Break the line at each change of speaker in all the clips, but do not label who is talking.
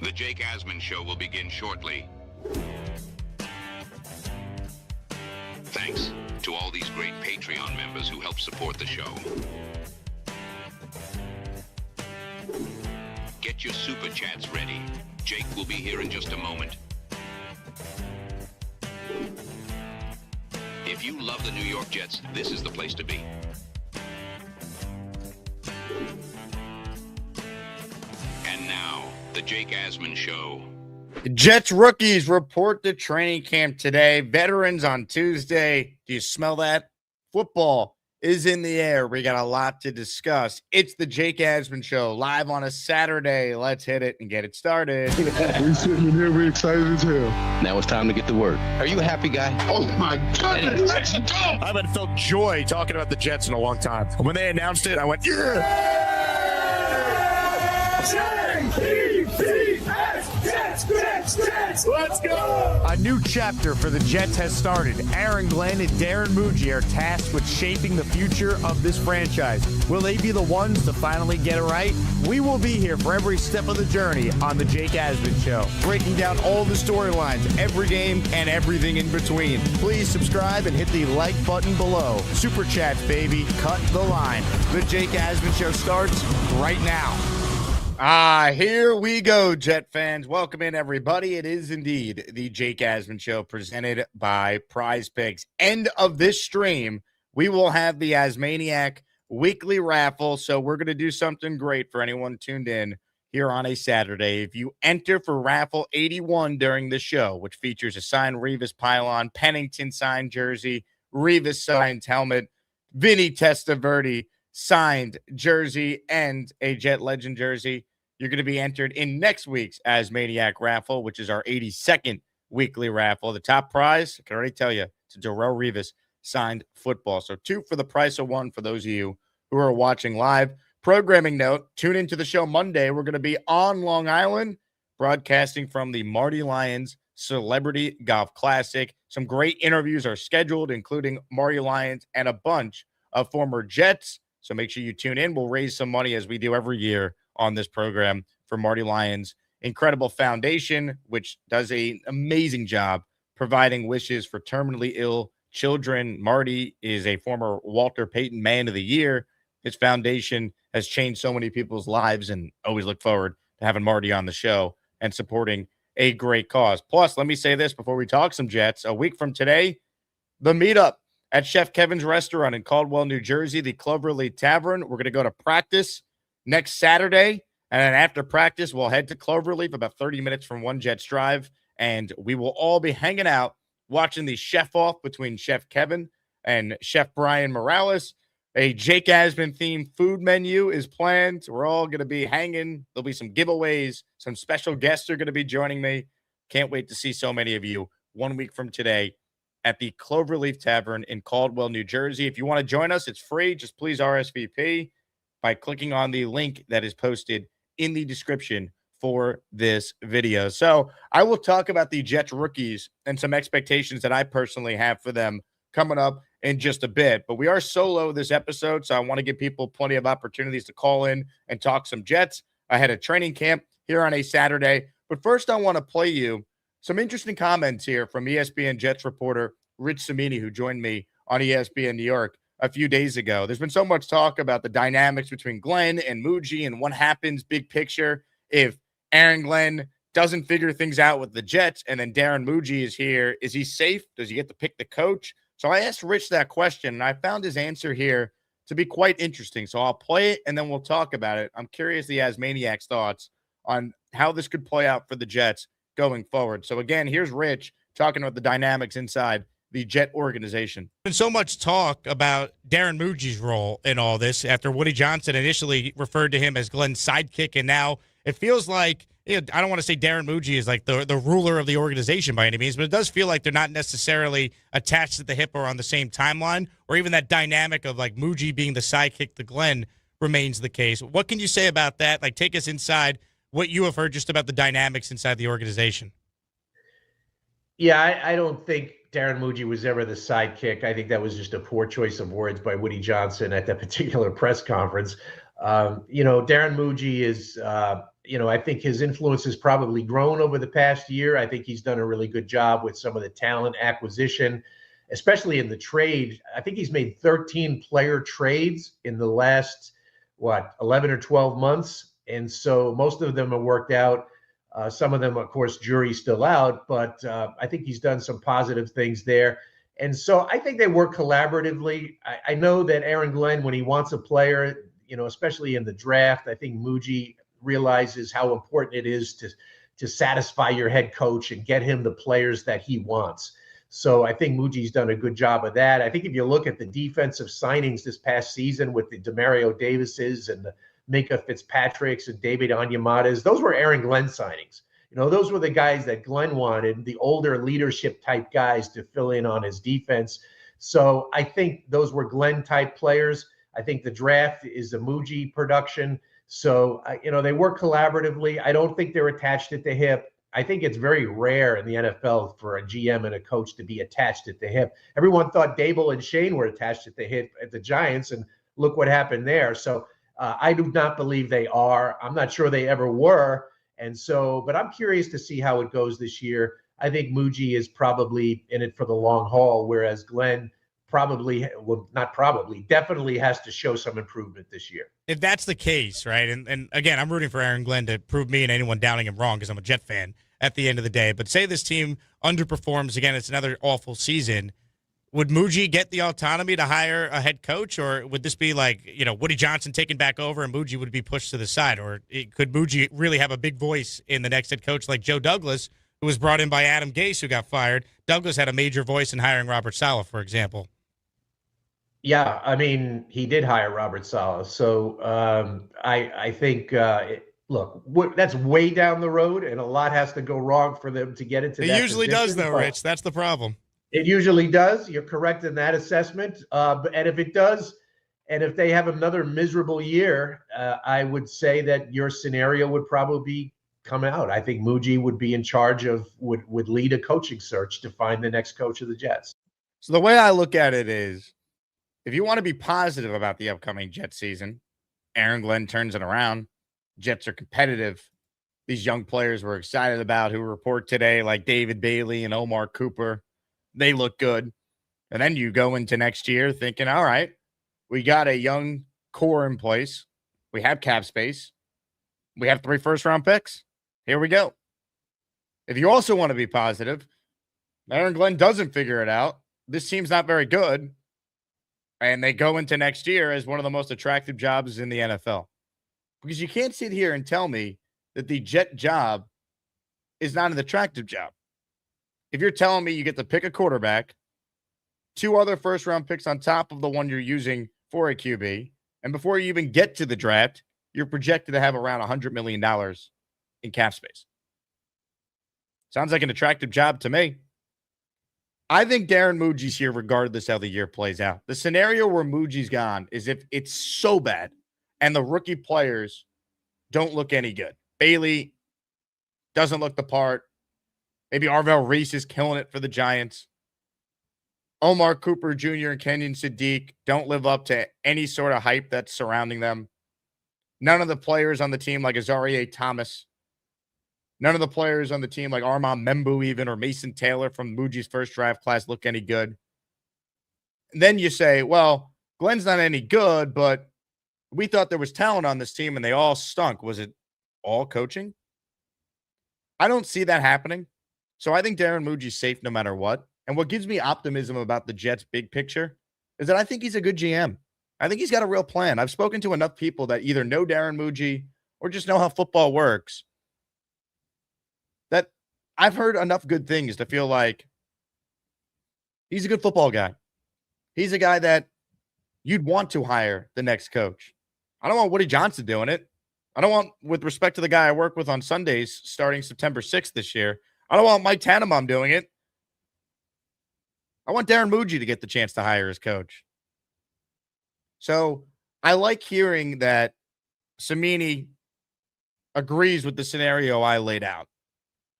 The Jake Asman Show will begin shortly. Thanks to all these great Patreon members who help support the show. Get your super chats ready. Jake will be here in just a moment. If you love the New York Jets, this is the place to be. And now, the Jake Asman Show.
Jets rookies report to training camp today. Veterans on Tuesday. Do you smell that? Football is in the air. We got a lot to discuss. It's the Jake Asman Show live on a Saturday. Let's hit it and get it started.
We sitting in here, we excited as hell.
Now it's time to get to work. Are you a happy guy?
Oh my goodness, let's go!
I haven't felt joy talking about the Jets in a long time. When they announced it, I went, yeah! Let's go! A new chapter for the Jets has started. Aaron Glenn and Darren Mougey are tasked with shaping the future of this franchise. Will they be the ones to finally get it right? We will be here for every step of the journey on the Jake Asman Show, breaking down all the storylines, every game, and everything in between. Please subscribe and hit the like button below. Super chats, baby. Cut the line. The Jake Asman Show starts right now.
Here we go, Jet fans. Welcome in, everybody. It is indeed the Jake Asman Show presented by PrizePicks. End of this stream, we will have the Asmaniac weekly raffle. So we're going to do something great for anyone tuned in here on a Saturday. If you enter for raffle 81 during the show, which features a signed Revis pylon, Pennington signed jersey, Revis signed helmet, Vinny Testaverde signed jersey, and a Jet Legend jersey, you're going to be entered in next week's Asmaniac raffle, which is our 82nd weekly raffle. The top prize, I can already tell you, it's a Darrell Revis signed football. So 2 for the price of 1 for those of you who are watching live. Programming note, tune into the show Monday. We're going to be on Long Island, broadcasting from the Marty Lyons Celebrity Golf Classic. Some great interviews are scheduled, including Marty Lyons and a bunch of former Jets. So make sure you tune in. We'll raise some money as we do every year on this program for Marty Lyons' incredible foundation, which does an amazing job providing wishes for terminally ill children. Marty is a former Walter Payton Man of the Year. His foundation has changed so many people's lives, and always look forward to having Marty on the show and supporting a great cause. Plus, let me say this before we talk some Jets. A week from today, the meetup at Chef Kevin's Restaurant in Caldwell, New Jersey, the Cloverleaf Tavern. We're going to go to practice next Saturday, and then after practice, we'll head to Cloverleaf, about 30 minutes from One Jets Drive, and we will all be hanging out watching the chef-off between Chef Kevin and Chef Brian Morales. A Jake Asman-themed food menu is planned. We're all going to be hanging. There'll be some giveaways. Some special guests are going to be joining me. Can't wait to see so many of you 1 week from today at the Cloverleaf Tavern in Caldwell, New Jersey. If you want to join us, it's free. Just please RSVP by clicking on the link that is posted in the description for this video. So I will talk about the Jets rookies and some expectations that I personally have for them coming up in just a bit. But we are solo this episode, so I want to give people plenty of opportunities to call in and talk some Jets ahead of training camp here on a Saturday. But first, I want to play you some interesting comments here from ESPN Jets reporter Rich Cimini, who joined me on ESPN New York a few days ago. There's been so much talk about the dynamics between Glenn and Mougey and what happens big picture if Aaron Glenn doesn't figure things out with the Jets and then Darren Mougey is here. Is he safe? Does he get to pick the coach? So I asked Rich that question, and I found his answer here to be quite interesting. So I'll play it, and then we'll talk about it. I'm curious the Asmaniac's thoughts on how this could play out for the Jets going forward. So again, here's Rich talking about the dynamics inside the Jet organization.
Been so much talk about Darren Mougey's role in all this after Woody Johnson initially referred to him as Glenn's sidekick, and now it feels like, I don't want to say Darren Mougey is like the ruler of the organization by any means, but it does feel like they're not necessarily attached at the hip or on the same timeline, or even that dynamic of like Mougey being the sidekick to Glenn remains the case. What can you say about that? Like, take us inside what you have heard just about the dynamics inside the organization.
Yeah, I don't think Darren Mougey was ever the sidekick. I think that was just a poor choice of words by Woody Johnson at that particular press conference. Darren Mougey is I think his influence has probably grown over the past year. I think he's done a really good job with some of the talent acquisition, especially in the trade. I think he's made 13 player trades in the last, 11 or 12 months. And so most of them have worked out. Some of them, of course, jury's still out, but I think he's done some positive things there. And so I think they work collaboratively. I know that Aaron Glenn, when he wants a player, especially in the draft, I think Mougey realizes how important it is to satisfy your head coach and get him the players that he wants. So I think Mougey's done a good job of that. I think if you look at the defensive signings this past season with the Demario Davises and the Minka Fitzpatricks and David Onyemadas, those were Aaron Glenn signings. Those were the guys that Glenn wanted, the older leadership type guys to fill in on his defense. So I think those were Glenn type players. I think the draft is a Mougey production. So, they work collaboratively. I don't think they're attached at the hip. I think it's very rare in the NFL for a GM and a coach to be attached at the hip. Everyone thought Dable and Shane were attached at the hip at the Giants, and look what happened there. So I do not believe they are. I'm not sure they ever were. And so, but I'm curious to see how it goes this year. I think Mougey is probably in it for the long haul, whereas Glenn definitely has to show some improvement this year.
If that's the case, right, and again, I'm rooting for Aaron Glenn to prove me and anyone doubting him wrong because I'm a Jet fan at the end of the day. But say this team underperforms again, it's another awful season. Would Mougey get the autonomy to hire a head coach, or would this be like, Woody Johnson taking back over and Mougey would be pushed to the side? Or could Mougey really have a big voice in the next head coach like Joe Douglas, who was brought in by Adam Gase, who got fired? Douglas had a major voice in hiring Robert Saleh, for example.
Yeah, I mean, he did hire Robert Saleh. So I think, look, that's way down the road, and a lot has to go wrong for them to get into that.
It usually does, though, Rich. That's the problem.
It usually does. You're correct in that assessment. And if it does, and if they have another miserable year, I would say that your scenario would probably come out. I think Mougey would be in charge would lead a coaching search to find the next coach of the Jets.
So the way I look at it is, if you want to be positive about the upcoming Jet season, Aaron Glenn turns it around. Jets are competitive. These young players we're excited about who report today, like David Bailey and Omar Cooper, they look good. And then you go into next year thinking, all right, we got a young core in place. We have cap space. We have 3 first-round picks. Here we go. If you also want to be positive, Aaron Glenn doesn't figure it out. This team's not very good. And they go into next year as one of the most attractive jobs in the NFL. Because you can't sit here and tell me that the Jet job is not an attractive job. If you're telling me you get to pick a quarterback, 2 other first-round picks on top of the one you're using for a QB, and before you even get to the draft, you're projected to have around $100 million in cap space. Sounds like an attractive job to me. I think Darren Mougey's here regardless how the year plays out. The scenario where Mougey's gone is if it's so bad and the rookie players don't look any good. Bailey doesn't look the part. Maybe Arvell Reese is killing it for the Giants. Omar Cooper Jr. and Kenyon Sadiq don't live up to any sort of hype that's surrounding them. None of the players on the team like Azarie Thomas. None of the players on the team like Armand Membu even or Mason Taylor from Mougey's first draft class look any good. And then you say, well, Glenn's not any good, but we thought there was talent on this team and they all stunk. Was it all coaching? I don't see that happening. So I think Darren Mougey's safe no matter what. And what gives me optimism about the Jets' big picture is that I think he's a good GM. I think he's got a real plan. I've spoken to enough people that either know Darren Mougey or just know how football works that I've heard enough good things to feel like he's a good football guy. He's a guy that you'd want to hire the next coach. I don't want Woody Johnson doing it. I don't want, with respect to the guy I work with on Sundays starting September 6th this year, I don't want Mike Tannenbaum doing it. I want Darren Mougey to get the chance to hire his coach. So I like hearing that Cimini agrees with the scenario I laid out.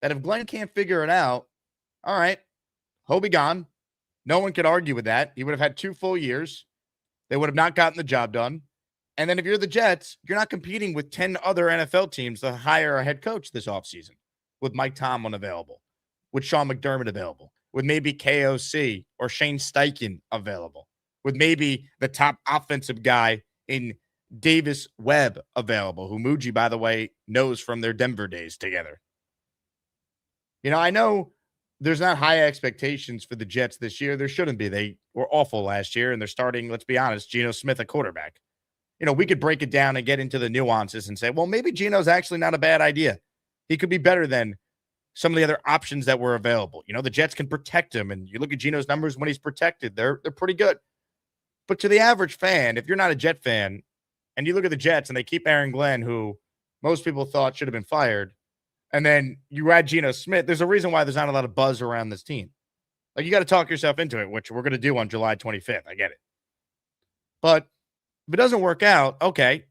That if Glenn can't figure it out, all right, he'll be gone. No one could argue with that. He would have had 2 full years. They would have not gotten the job done. And then if you're the Jets, you're not competing with 10 other NFL teams to hire a head coach this offseason with Mike Tomlin available, with Sean McDermott available, with maybe KOC or Shane Steichen available, with maybe the top offensive guy in Davis Webb available, who Mougey, by the way, knows from their Denver days together. I know there's not high expectations for the Jets this year. There shouldn't be. They were awful last year, and they're starting, let's be honest, Geno Smith at quarterback. We could break it down and get into the nuances and say, well, maybe Geno's actually not a bad idea. He could be better than some of the other options that were available. The Jets can protect him, and you look at Geno's numbers when he's protected, they're pretty good. But to the average fan, if you're not a Jet fan, and you look at the Jets and they keep Aaron Glenn, who most people thought should have been fired, and then you add Geno Smith, there's a reason why there's not a lot of buzz around this team. Like, you got to talk yourself into it, which we're going to do on July 25th. I get it. But if it doesn't work out, okay,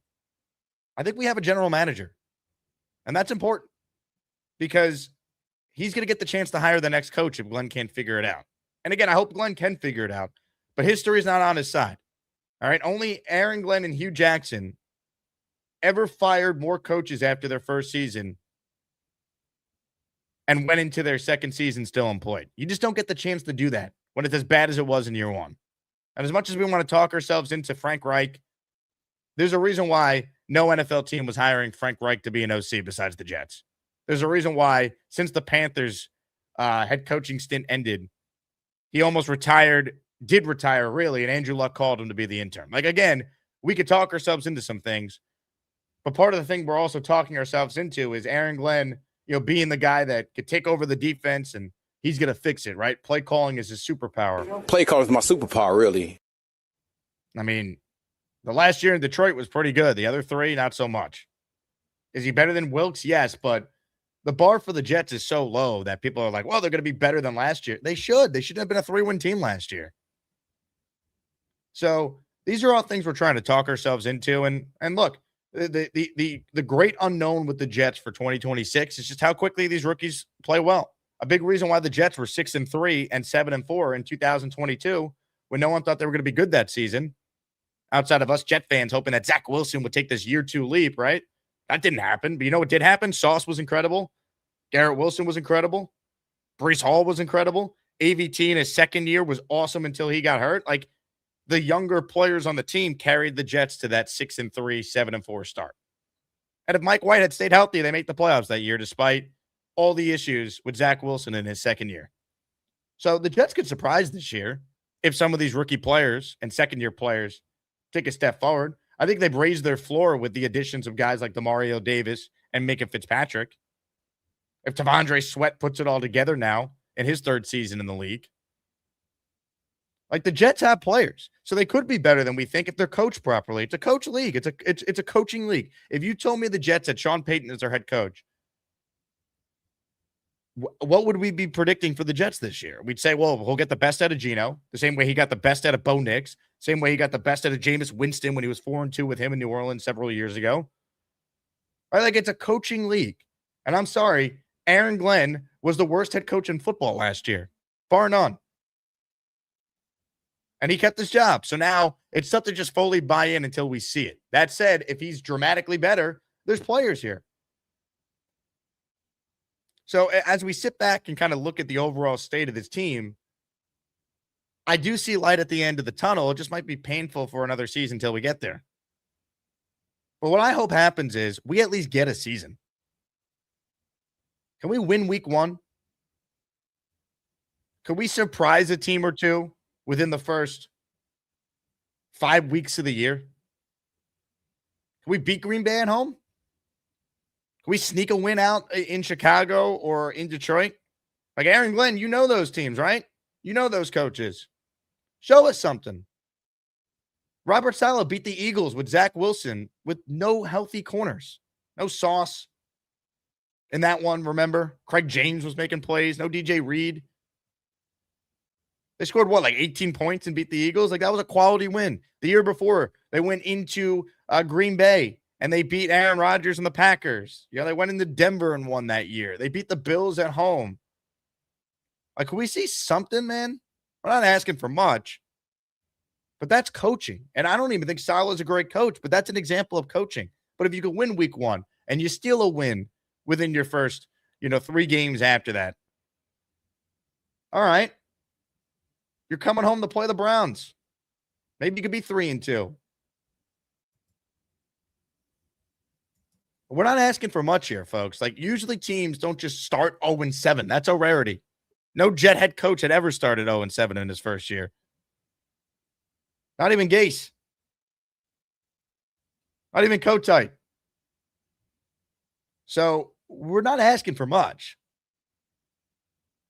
I think we have a general manager. And that's important because he's going to get the chance to hire the next coach if Glenn can't figure it out. And again, I hope Glenn can figure it out, but history is not on his side. All right. Only Aaron Glenn and Hugh Jackson ever fired more coaches after their first season and went into their second season still employed. You just don't get the chance to do that when it's as bad as it was in year one. And as much as we want to talk ourselves into Frank Reich, there's a reason why no NFL team was hiring Frank Reich to be an OC besides the Jets. There's a reason why since the Panthers head coaching stint ended, he almost did retire really, and Andrew Luck called him to be the interim. Like, again, we could talk ourselves into some things, but part of the thing we're also talking ourselves into is Aaron Glenn, being the guy that could take over the defense and he's going to fix it, right? Play calling is his superpower.
Play calling is my superpower, really.
I mean, the last year in Detroit was pretty good. The other three, not so much. Is he better than Wilkes? Yes, but the bar for the Jets is so low that people are like, well, they're going to be better than last year. They should. They should have been a 3-win team last year. So these are all things we're trying to talk ourselves into. And look, the great unknown with the Jets for 2026 is just how quickly these rookies play well. A big reason why the Jets were 6-3 and 7-4 in 2022 when no one thought they were going to be good that season. Outside of us Jet fans hoping that Zach Wilson would take this year 2 leap, right? That didn't happen. But you know what did happen? Sauce was incredible. Garrett Wilson was incredible. Breece Hall was incredible. AVT in his second year was awesome until he got hurt. Like, the younger players on the team carried the Jets to that 6-3, 7-4 start. And if Mike White had stayed healthy, they make the playoffs that year, despite all the issues with Zach Wilson in his second year. So the Jets could surprise this year if some of these rookie players and second-year players take a step forward. I think they've raised their floor with the additions of guys like Demario Davis and Minka Fitzpatrick. If Tavondre Sweat puts it all together now in his third season in the league. Like, the Jets have players, so they could be better than we think if they're coached properly. It's a coach league. It's a coaching league. If you told me the Jets had Sean Payton as their head coach, what would we be predicting for the Jets this year? We'd say, well, he'll get the best out of Geno, the same way he got the best out of Bo Nix, same way he got the best out of Jameis Winston when he was 4-2 with him in New Orleans several years ago. Right? Like, it's a coaching league. And I'm sorry, Aaron Glenn was the worst head coach in football last year, bar none. And he kept his job. So now it's tough to just fully buy in until we see it. That said, if he's dramatically better, there's players here. So as we sit back and kind of look at the overall state of this team, I do see light at the end of the tunnel. It just might be painful for another season until we get there. But what I hope happens is we at least get a season. Can we win week 1? Could we surprise a team or two within the first 5 weeks of the year? Can we beat Green Bay at home? Can we sneak a win out in Chicago or in Detroit? Like, Aaron Glenn, you know those teams, right? You know those coaches. Show us something. Robert Saleh beat the Eagles with Zach Wilson with no healthy corners. No Sauce in that one, remember? Craig James was making plays. No DJ Reed. They scored, like 18 points and beat the Eagles? Like, that was a quality win. The year before, they went into Green Bay, and they beat Aaron Rodgers and the Packers. They went into Denver and won that year. They beat the Bills at home. Like, can we see something, man? We're not asking for much. But that's coaching. And I don't even think Salah's a great coach, but that's an example of coaching. But if you can win week 1 and you steal a win within your first, 3 games after that, all right, you're coming home to play the Browns. Maybe you could be 3-2. We're not asking for much here, folks. Like, usually teams don't just start 0-7. That's a rarity. No Jet head coach had ever started 0-7 in his first year. Not even Gase. Not even Kotite. So we're not asking for much.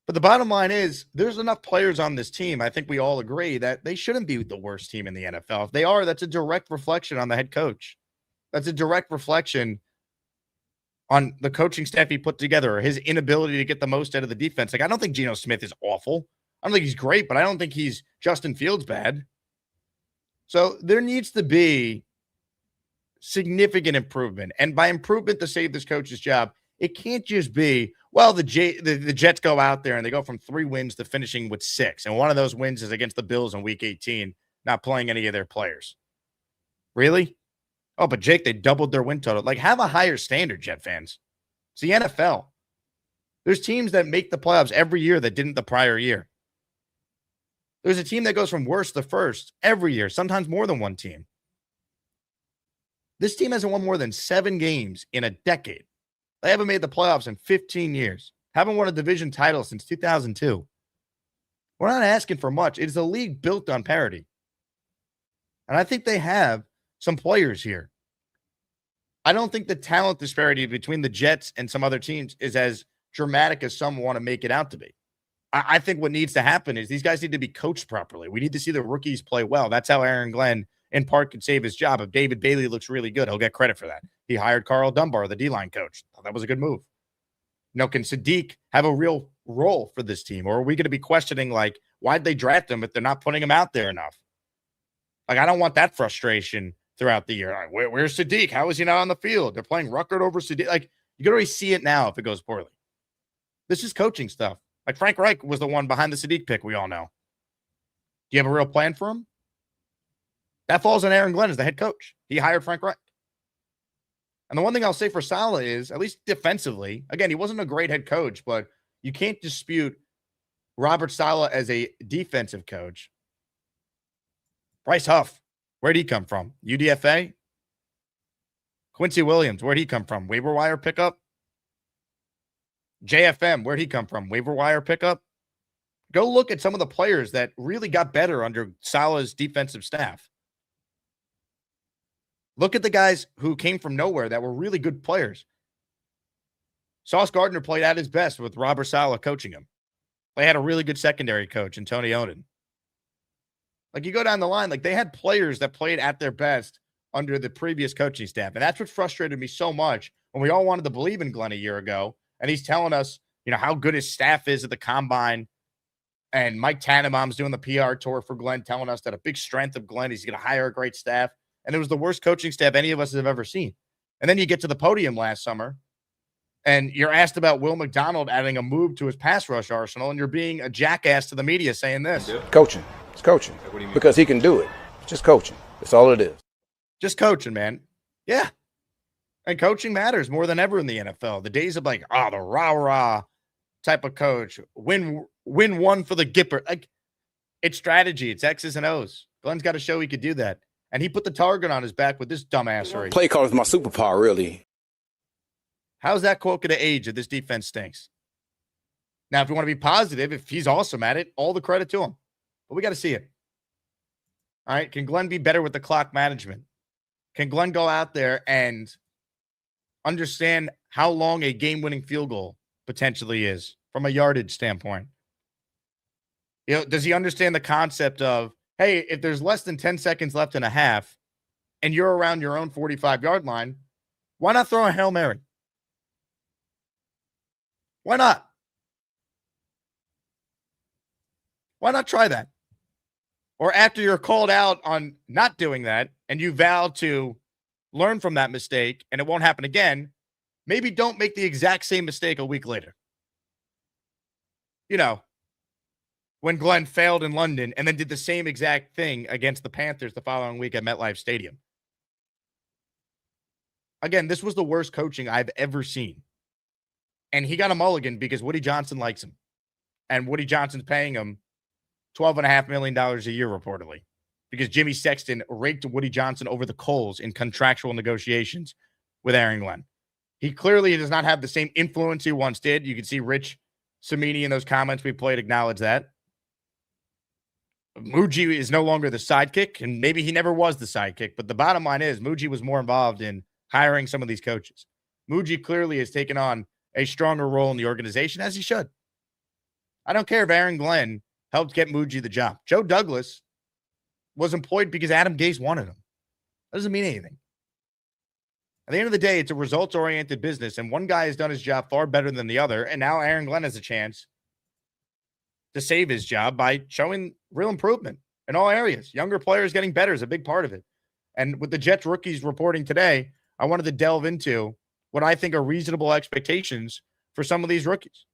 But the bottom line is there's enough players on this team. I think we all agree that they shouldn't be the worst team in the NFL. If they are, that's a direct reflection on the head coach. That's a direct reflection on the coaching staff he put together, or his inability to get the most out of the defense. Like, I don't think Geno Smith is awful. I don't think he's great, but I don't think he's Justin Fields bad. So there needs to be significant improvement. And by improvement to save this coach's job, it can't just be, well, the Jets go out there and they go from 3 wins to finishing with 6. And one of those wins is against the Bills in week 18, not playing any of their players. Really? Oh, but Jake, they doubled their win total. Like, have a higher standard, Jet fans. It's the NFL. There's teams that make the playoffs every year that didn't the prior year. There's a team that goes from worst to first every year, sometimes more than one team. This team hasn't won more than 7 games in a decade. They haven't made the playoffs in 15 years. Haven't won a division title since 2002. We're not asking for much. It is a league built on parity. And I think they have some players here. I don't think the talent disparity between the Jets and some other teams is as dramatic as some want to make it out to be. I think what needs to happen is these guys need to be coached properly. We need to see the rookies play well. That's how Aaron Glenn, in part, could save his job. If David Bailey looks really good, he'll get credit for that. He hired Carl Dunbar, the D-line coach. That was a good move. Can Sadiq have a real role for this team? Or are we going to be questioning, like, why'd they draft him if they're not putting him out there enough? Like, I don't want that frustration throughout the year. Like, where's Sadiq? How is he not on the field? They're playing Ruckert over Sadiq. Like, you can already see it now if it goes poorly. This is coaching stuff. Like, Frank Reich was the one behind the Sadiq pick, we all know. Do you have a real plan for him? That falls on Aaron Glenn as the head coach. He hired Frank Reich. And the one thing I'll say for Saleh is, at least defensively, again, he wasn't a great head coach, but you can't dispute Robert Saleh as a defensive coach. Bryce Huff, where'd he come from? UDFA? Quincy Williams, where'd he come from? Waiver wire pickup? JFM, where'd he come from? Waiver wire pickup? Go look at some of the players that really got better under Saleh's defensive staff. Look at the guys who came from nowhere that were really good players. Sauce Gardner played at his best with Robert Saleh coaching him. They had a really good secondary coach in Tony Oden. Like, you go down the line, like, they had players that played at their best under the previous coaching staff. And that's what frustrated me so much when we all wanted to believe in Glenn a year ago. And he's telling us, how good his staff is at the combine. And Mike Tannenbaum's doing the PR tour for Glenn, telling us that a big strength of Glenn, he's going to hire a great staff. And it was the worst coaching staff any of us have ever seen. And then you get to the podium last summer, and you're asked about Will McDonald adding a move to his pass rush arsenal, and you're being a jackass to the media saying this.
Coaching. It's coaching. What do you mean? Because he can do it. It's just coaching. That's all it is.
Just coaching, man. Yeah. And coaching matters more than ever in the NFL. The days of, like, the rah-rah type of coach, win one for the Gipper. Like, it's strategy. It's X's and O's. Glenn's got to show he could do that. And he put the target on his back with this dumbassery.
Play call is my superpower, really.
How's that quote going to age if this defense stinks? Now, if you want to be positive, if he's awesome at it, all the credit to him. But we got to see it. All right. Can Glenn be better with the clock management? Can Glenn go out there and understand how long a game-winning field goal potentially is from a yardage standpoint? Does he understand the concept of, hey, if there's less than 10 seconds left in a half and you're around your own 45-yard line, why not throw a Hail Mary? Why not? Why not try that? Or after you're called out on not doing that and you vow to learn from that mistake and it won't happen again, maybe don't make the exact same mistake a week later. when Glenn failed in London and then did the same exact thing against the Panthers the following week at MetLife Stadium. Again, this was the worst coaching I've ever seen. And he got a mulligan because Woody Johnson likes him. And Woody Johnson's paying him $12.5 million a year, reportedly, because Jimmy Sexton raked Woody Johnson over the coals in contractual negotiations with Aaron Glenn. He clearly does not have the same influence he once did. You can see Rich Cimini in those comments we played acknowledge that. Mougey is no longer the sidekick, and maybe he never was the sidekick, but the bottom line is Mougey was more involved in hiring some of these coaches. Mougey clearly has taken on a stronger role in the organization, as he should. I don't care if Aaron Glenn helped get Mougey the job. Joe Douglas was employed because Adam Gase wanted him. That doesn't mean anything. At the end of the day, it's a results-oriented business, and one guy has done his job far better than the other, and now Aaron Glenn has a chance to save his job by showing real improvement in all areas. Younger players getting better is a big part of it. And with the Jets rookies reporting today, I wanted to delve into what I think are reasonable expectations for some of these rookies.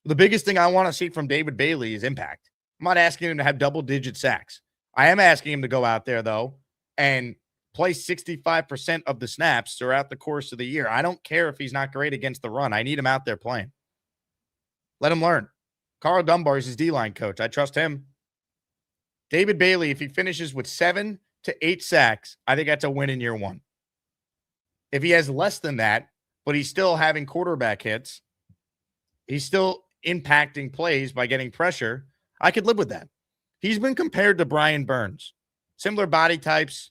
The biggest thing I want to see from David Bailey is impact. I'm not asking him to have double-digit sacks. I am asking him to go out there, though, and play 65% of the snaps throughout the course of the year. I don't care if he's not great against the run. I need him out there playing. Let him learn. Carl Dunbar is his D-line coach. I trust him. David Bailey, if he finishes with 7 to 8 sacks, I think that's a win in year one. If he has less than that, but he's still having quarterback hits, he's still impacting plays by getting pressure, I could live with that. He's been compared to Brian Burns. Similar body types.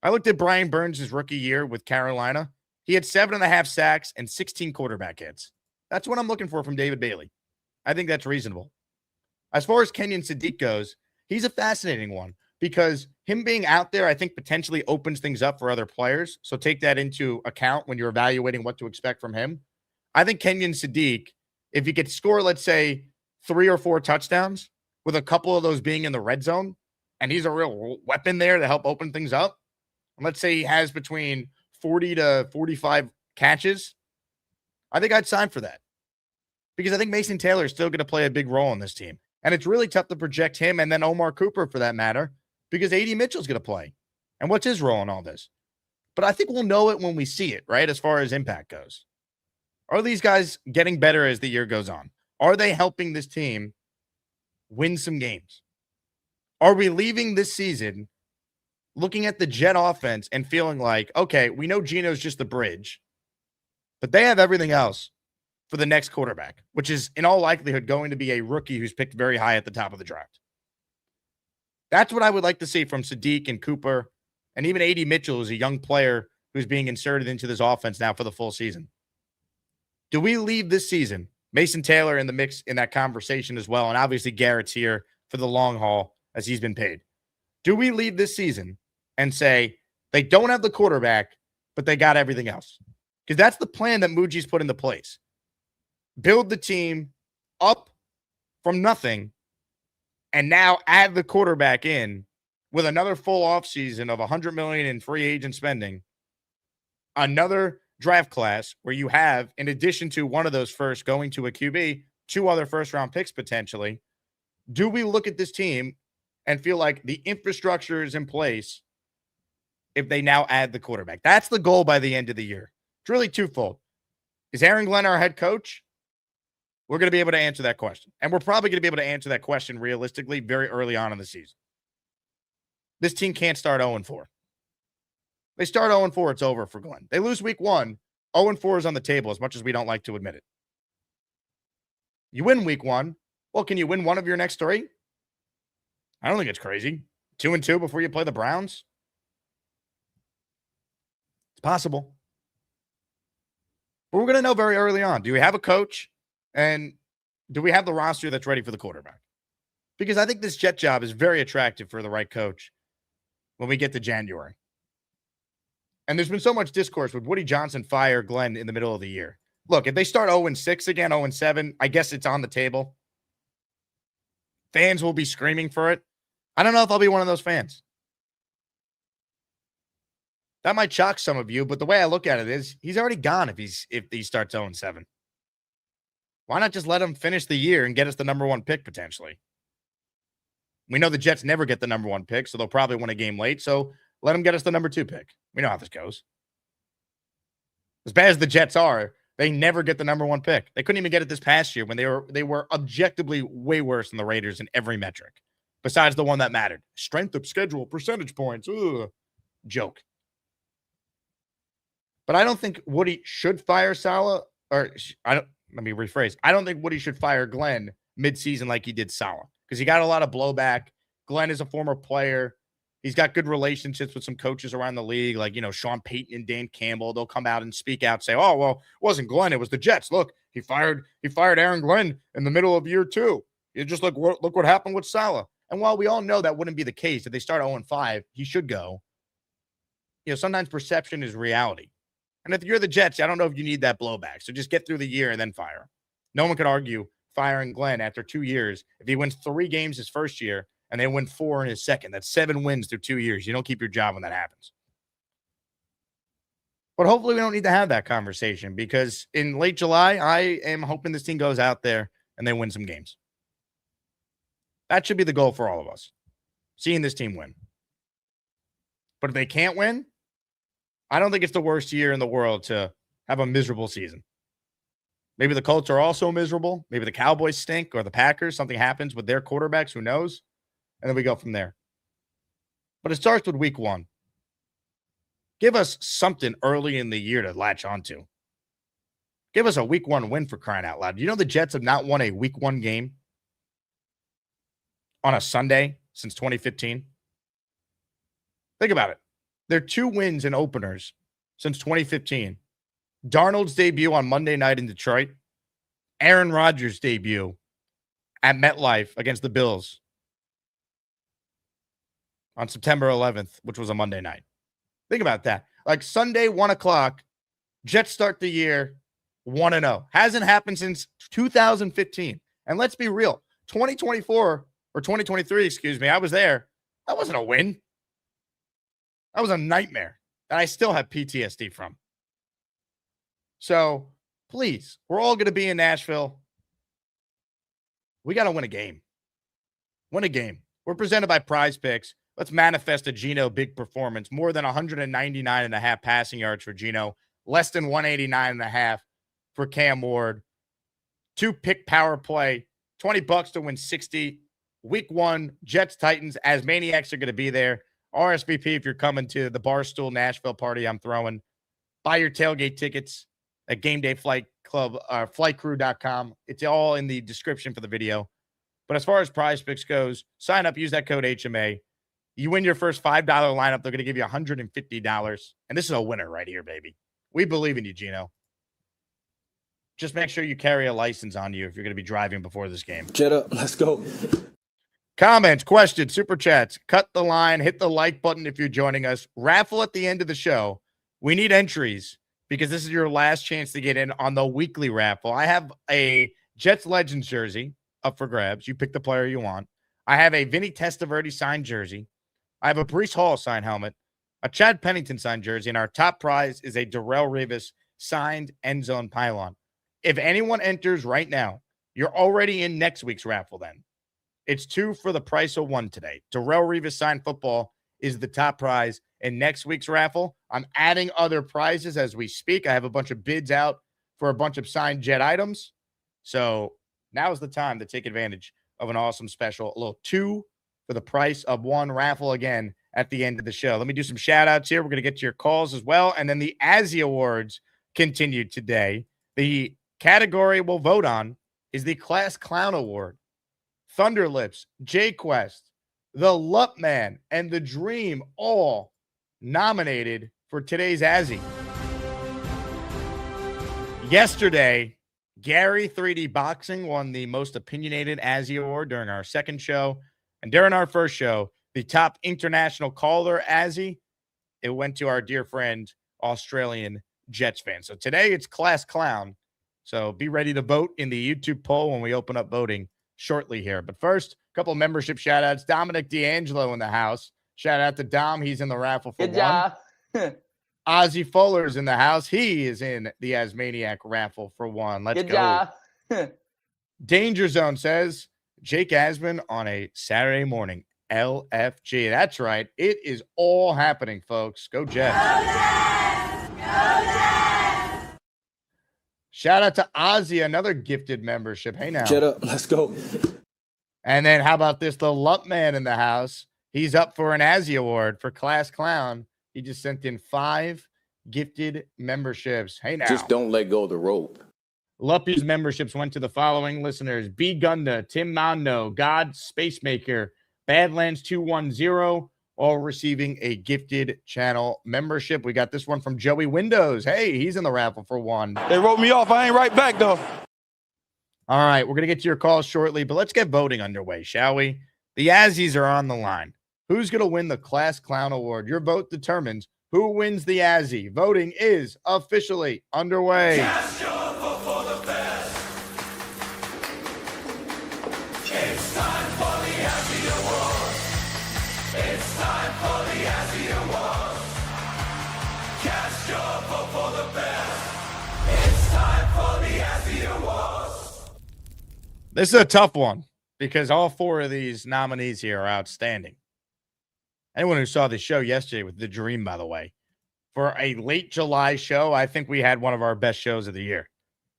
I looked at Brian Burns' rookie year with Carolina. He had 7.5 sacks and 16 quarterback hits. That's what I'm looking for from David Bailey. I think that's reasonable. As far as Kenyon Sadiq goes, he's a fascinating one because him being out there, I think, potentially opens things up for other players. So take that into account when you're evaluating what to expect from him. I think Kenyon Sadiq, if he could score, let's say, 3 or 4 touchdowns, with a couple of those being in the red zone, and he's a real weapon there to help open things up, and let's say he has between 40 to 45 catches, I think I'd sign for that. Because I think Mason Taylor is still going to play a big role in this team. And it's really tough to project him and then Omar Cooper for that matter, because A.D. Mitchell's going to play. And what's his role in all this? But I think we'll know it when we see it, right, as far as impact goes. Are these guys getting better as the year goes on? Are they helping this team win some games? Are we leaving this season looking at the Jet offense and feeling like, okay, we know Geno's just the bridge, but they have everything else for the next quarterback, which is in all likelihood going to be a rookie who's picked very high at the top of the draft. That's what I would like to see from Sadiq and Cooper, and even A.D. Mitchell is a young player who's being inserted into this offense now for the full season. Do we leave this season, Mason Taylor in the mix in that conversation as well, and obviously Garrett's here for the long haul as he's been paid. Do we leave this season and say they don't have the quarterback, but they got everything else? Because that's the plan that Mougey's put into place. Build the team up from nothing and now add the quarterback in with another full offseason of $100 million in free agent spending, another draft class where you have, in addition to one of those first going to a QB, 2 other first-round picks potentially. Do we look at this team and feel like the infrastructure is in place if they now add the quarterback? That's the goal by the end of the year. It's really twofold. Is Aaron Glenn our head coach? We're going to be able to answer that question. And we're probably going to be able to answer that question realistically very early on in the season. This team can't start 0-4. They start 0-4, it's over for Glenn. They lose week 1, 0-4 is on the table, as much as we don't like to admit it. You win week 1. Well, can you win one of your next 3? I don't think it's crazy. 2-2 before you play the Browns? It's possible. But we're going to know very early on. Do we have a coach? And do we have the roster that's ready for the quarterback? Because I think this Jet job is very attractive for the right coach when we get to January. And there's been so much discourse with Woody Johnson fire Glenn in the middle of the year. Look, if they start 0-6 again, 0-7, I guess it's on the table. Fans will be screaming for it. I don't know if I'll be one of those fans. That might shock some of you, but the way I look at it is he's already gone if he starts 0-7. Why not just let him finish the year and get us the number 1 pick potentially? We know the Jets never get the number 1 pick, so they'll probably win a game late. So let them get us the number 2 pick. We know how this goes. As bad as the Jets are, they never get the number 1 pick. They couldn't even get it this past year when they were objectively way worse than the Raiders in every metric, besides the one that mattered. Strength of schedule, percentage points. Ugh. Joke. But I don't think Woody should fire Saleh, or let me rephrase. I don't think Woody should fire Glenn midseason like he did Saleh, because he got a lot of blowback. Glenn is a former player. He's got good relationships with some coaches around the league, like, Sean Payton and Dan Campbell. They'll come out and speak out, say, oh, well, it wasn't Glenn, it was the Jets. Look, he fired Aaron Glenn in the middle of year 2. You just look what happened with Saleh. And while we all know that wouldn't be the case, if they start 0-5, he should go. Sometimes perception is reality. And if you're the Jets, I don't know if you need that blowback. So just get through the year and then fire. No one could argue firing Glenn after 2 years. If he wins 3 games his first year, and they win 4 in his second. That's 7 wins through 2 years. You don't keep your job when that happens. But hopefully we don't need to have that conversation, because in late July, I am hoping this team goes out there and they win some games. That should be the goal for all of us, seeing this team win. But if they can't win, I don't think it's the worst year in the world to have a miserable season. Maybe the Colts are also miserable. Maybe the Cowboys stink, or the Packers. Something happens with their quarterbacks. Who knows? And then we go from there. But it starts with week 1. Give us something early in the year to latch onto. Give us a week 1 win, for crying out loud. You know the Jets have not won a week 1 game on a Sunday since 2015? Think about it. They're 2 wins in openers since 2015. Darnold's debut on Monday night in Detroit. Aaron Rodgers' debut at MetLife against the Bills on September 11th, which was a Monday night. Think about that. Like Sunday, 1 o'clock, Jets start the year 1-0. Hasn't happened since 2015. And let's be real, 2024 or 2023, excuse me, I was there. That wasn't a win. That was a nightmare that I still have PTSD from. So please, we're all going to be in Nashville. We got to win a game. Win a game. We're presented by PrizePicks. Let's manifest a Geno big performance. More than 199.5 passing yards for Geno. Less than 189.5 for Cam Ward. 2 pick power play. $20 to win 60. Week 1, Jets, Titans. As Maniacs are going to be there. RSVP if you're coming to the Barstool Nashville party I'm throwing. Buy your tailgate tickets at Game Day Flight Club, flightcrew.com. It's all in the description for the video. But as far as PrizePicks goes, sign up, use that code HMA. You win your first $5 lineup, they're going to give you $150. And this is a winner right here, baby. We believe in you, Geno. Just make sure you carry a license on you if you're going to be driving before this game.
Jet up. Let's go.
Comments, questions, super chats. Cut the line. Hit the like button if you're joining us. Raffle at the end of the show. We need entries because this is your last chance to get in on the weekly raffle. I have a Jets Legends jersey up for grabs. You pick the player you want. I have a Vinny Testaverde signed jersey. I have a Breece Hall signed helmet, a Chad Pennington signed jersey, and our top prize is a Darrelle Revis signed end zone pylon. If anyone enters right now, you're already in next week's raffle then. It's 2 for the price of 1 today. Darrelle Revis signed football is the top prize in next week's raffle. I'm adding other prizes as we speak. I have a bunch of bids out for a bunch of signed Jet items. So now is the time to take advantage of an awesome special. A little 2 for the price of 1 raffle again at the end of the show. Let me do some shout outs here. We're going to get to your calls as well. And then the Azzy Awards continued today. The category we'll vote on is the Class Clown Award. Thunderlips, J-Quest, the Lup Man, and the Dream all nominated for today's Azzy. Yesterday, Gary 3D Boxing won the most opinionated Azzy Award during our second show. And during our first show, the top international caller Azzy, it went to our dear friend, Australian Jets fan. So today it's Class Clown. So be ready to vote in the YouTube poll when we open up voting shortly here. But first, a couple of membership shout outs. Dominic D'Angelo in the house. Shout out to Dom. He's in the raffle for
Good job.
Ozzy Fuller's in the house. He is in the Asmaniac raffle for 1. Let's
Good
go.
job.
Danger Zone says Jake Asman on a Saturday morning. LFG. That's right. It is all happening, folks. Go Jets. Go Jets! Go Jets! Shout out to Ozzy, another gifted membership. Hey now.
Shut up. Let's go.
And then how about this? The Lump Man in the house. He's up for an Azzy Award for Class Clown. He just sent in 5 gifted memberships. Hey now.
Just don't let go of the rope.
Luppy's memberships went to the following listeners: B. Gunda, Tim Mondo, God Spacemaker, Badlands 210, all receiving a gifted channel membership. We got this one from Joey Windows. Hey, he's in the raffle for one.
They wrote me off. I ain't right back, though.
All right, we're going to get to your calls shortly, but let's get voting underway, shall we? The Azzies are on the line. Who's going to win the Class Clown Award? Your vote determines who wins the Azzy. Voting is officially underway.
Cast your vote for the best. It's time for the Azzy Award. It's time for the Azzy Award. Cast your vote for the best. It's time for the Azzy Award.
This is a tough one because all 4 of these nominees here are outstanding. Anyone who saw the show yesterday with The Dream, by the way, for a late July show, I think we had one of our best shows of the year.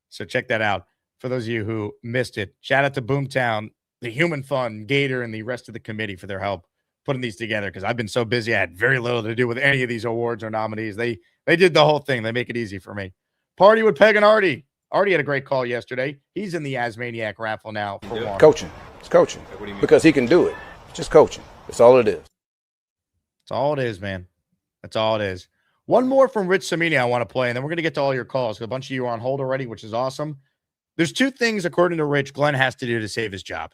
So check that out. For those of you who missed it, shout out to Boomtown, the Human Fun, Gator, and the rest of the committee for their help putting these together because I've been so busy. I had very little to do with any of these awards or nominees. They did the whole thing. They make it easy for me. Party with Peg and Artie. Artie had a great call yesterday. He's in the Asmaniac raffle now for one.
Coaching. It's coaching. Because he can do it. It's just coaching. That's all it is.
That's all it is, man. That's all it is. One more from Rich Cimini I want to play, and then we're going to get to all your calls. A bunch of you are on hold already, which is awesome. There's 2 things, according to Rich, Glenn has to do to save his job.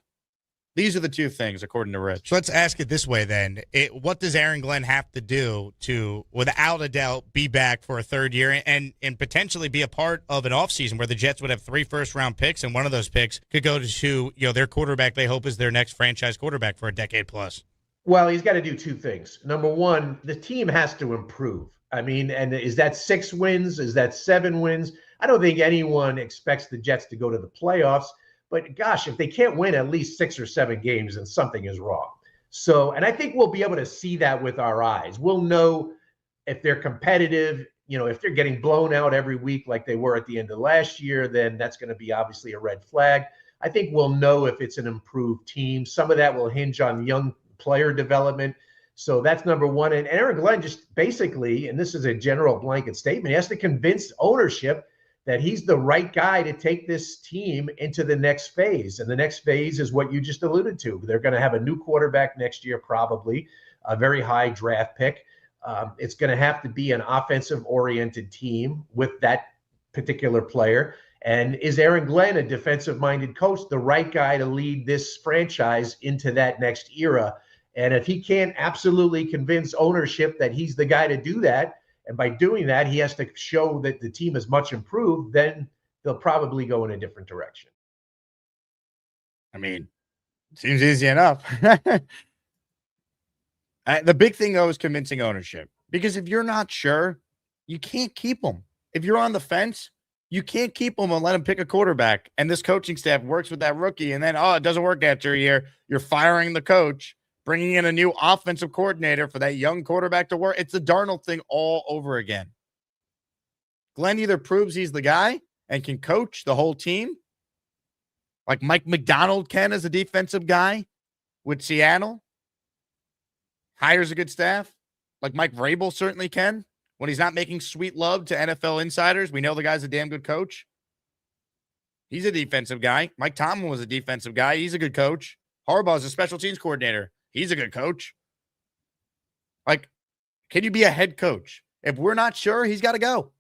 These are the 2 things, according to Rich.
So let's ask it this way then. What does Aaron Glenn have to do to, without a doubt, be back for a 3rd year and potentially be a part of an offseason where the Jets would have 3 first-round picks, and one of those picks could go to their quarterback they hope is their next franchise quarterback for a decade plus?
Well, he's got to do 2 things. Number one, the team has to improve. I mean, and is that 6 wins? Is that 7 wins? I don't think anyone expects the Jets to go to the playoffs. But gosh, if they can't win at least 6 or 7 games, then something is wrong. So, and I think we'll be able to see that with our eyes. We'll know if they're competitive, if they're getting blown out every week like they were at the end of last year, then that's going to be obviously a red flag. I think we'll know if it's an improved team. Some of that will hinge on young player development. So that's number one. And Aaron Glenn just basically, and this is a general blanket statement, he has to convince ownership that he's the right guy to take this team into the next phase. And the next phase is what you just alluded to. They're going to have a new quarterback next year, probably a very high draft pick. It's going to have to be an offensive-oriented team with that particular player. And is Aaron Glenn, a defensive-minded coach, the right guy to lead this franchise into that next era? And if he can't absolutely convince ownership that he's the guy to do that, and by doing that, he has to show that the team is much improved, then they'll probably go in a different direction.
I mean, seems easy enough. The big thing, though, is convincing ownership. Because if you're not sure, you can't keep them. If you're on the fence, you can't keep them and let them pick a quarterback. And this coaching staff works with that rookie. And then, it doesn't work after a year. You're firing the coach, bringing in a new offensive coordinator for that young quarterback to work. It's the Darnold thing all over again. Glenn either proves he's the guy and can coach the whole team, like Mike McDonald can as a defensive guy with Seattle, hires a good staff, like Mike Vrabel certainly can. When he's not making sweet love to NFL insiders, we know the guy's a damn good coach. He's a defensive guy. Mike Tomlin was a defensive guy. He's a good coach. Harbaugh's a special teams coordinator. He's a good coach. Like, can you be a head coach? If we're not sure, he's got to go.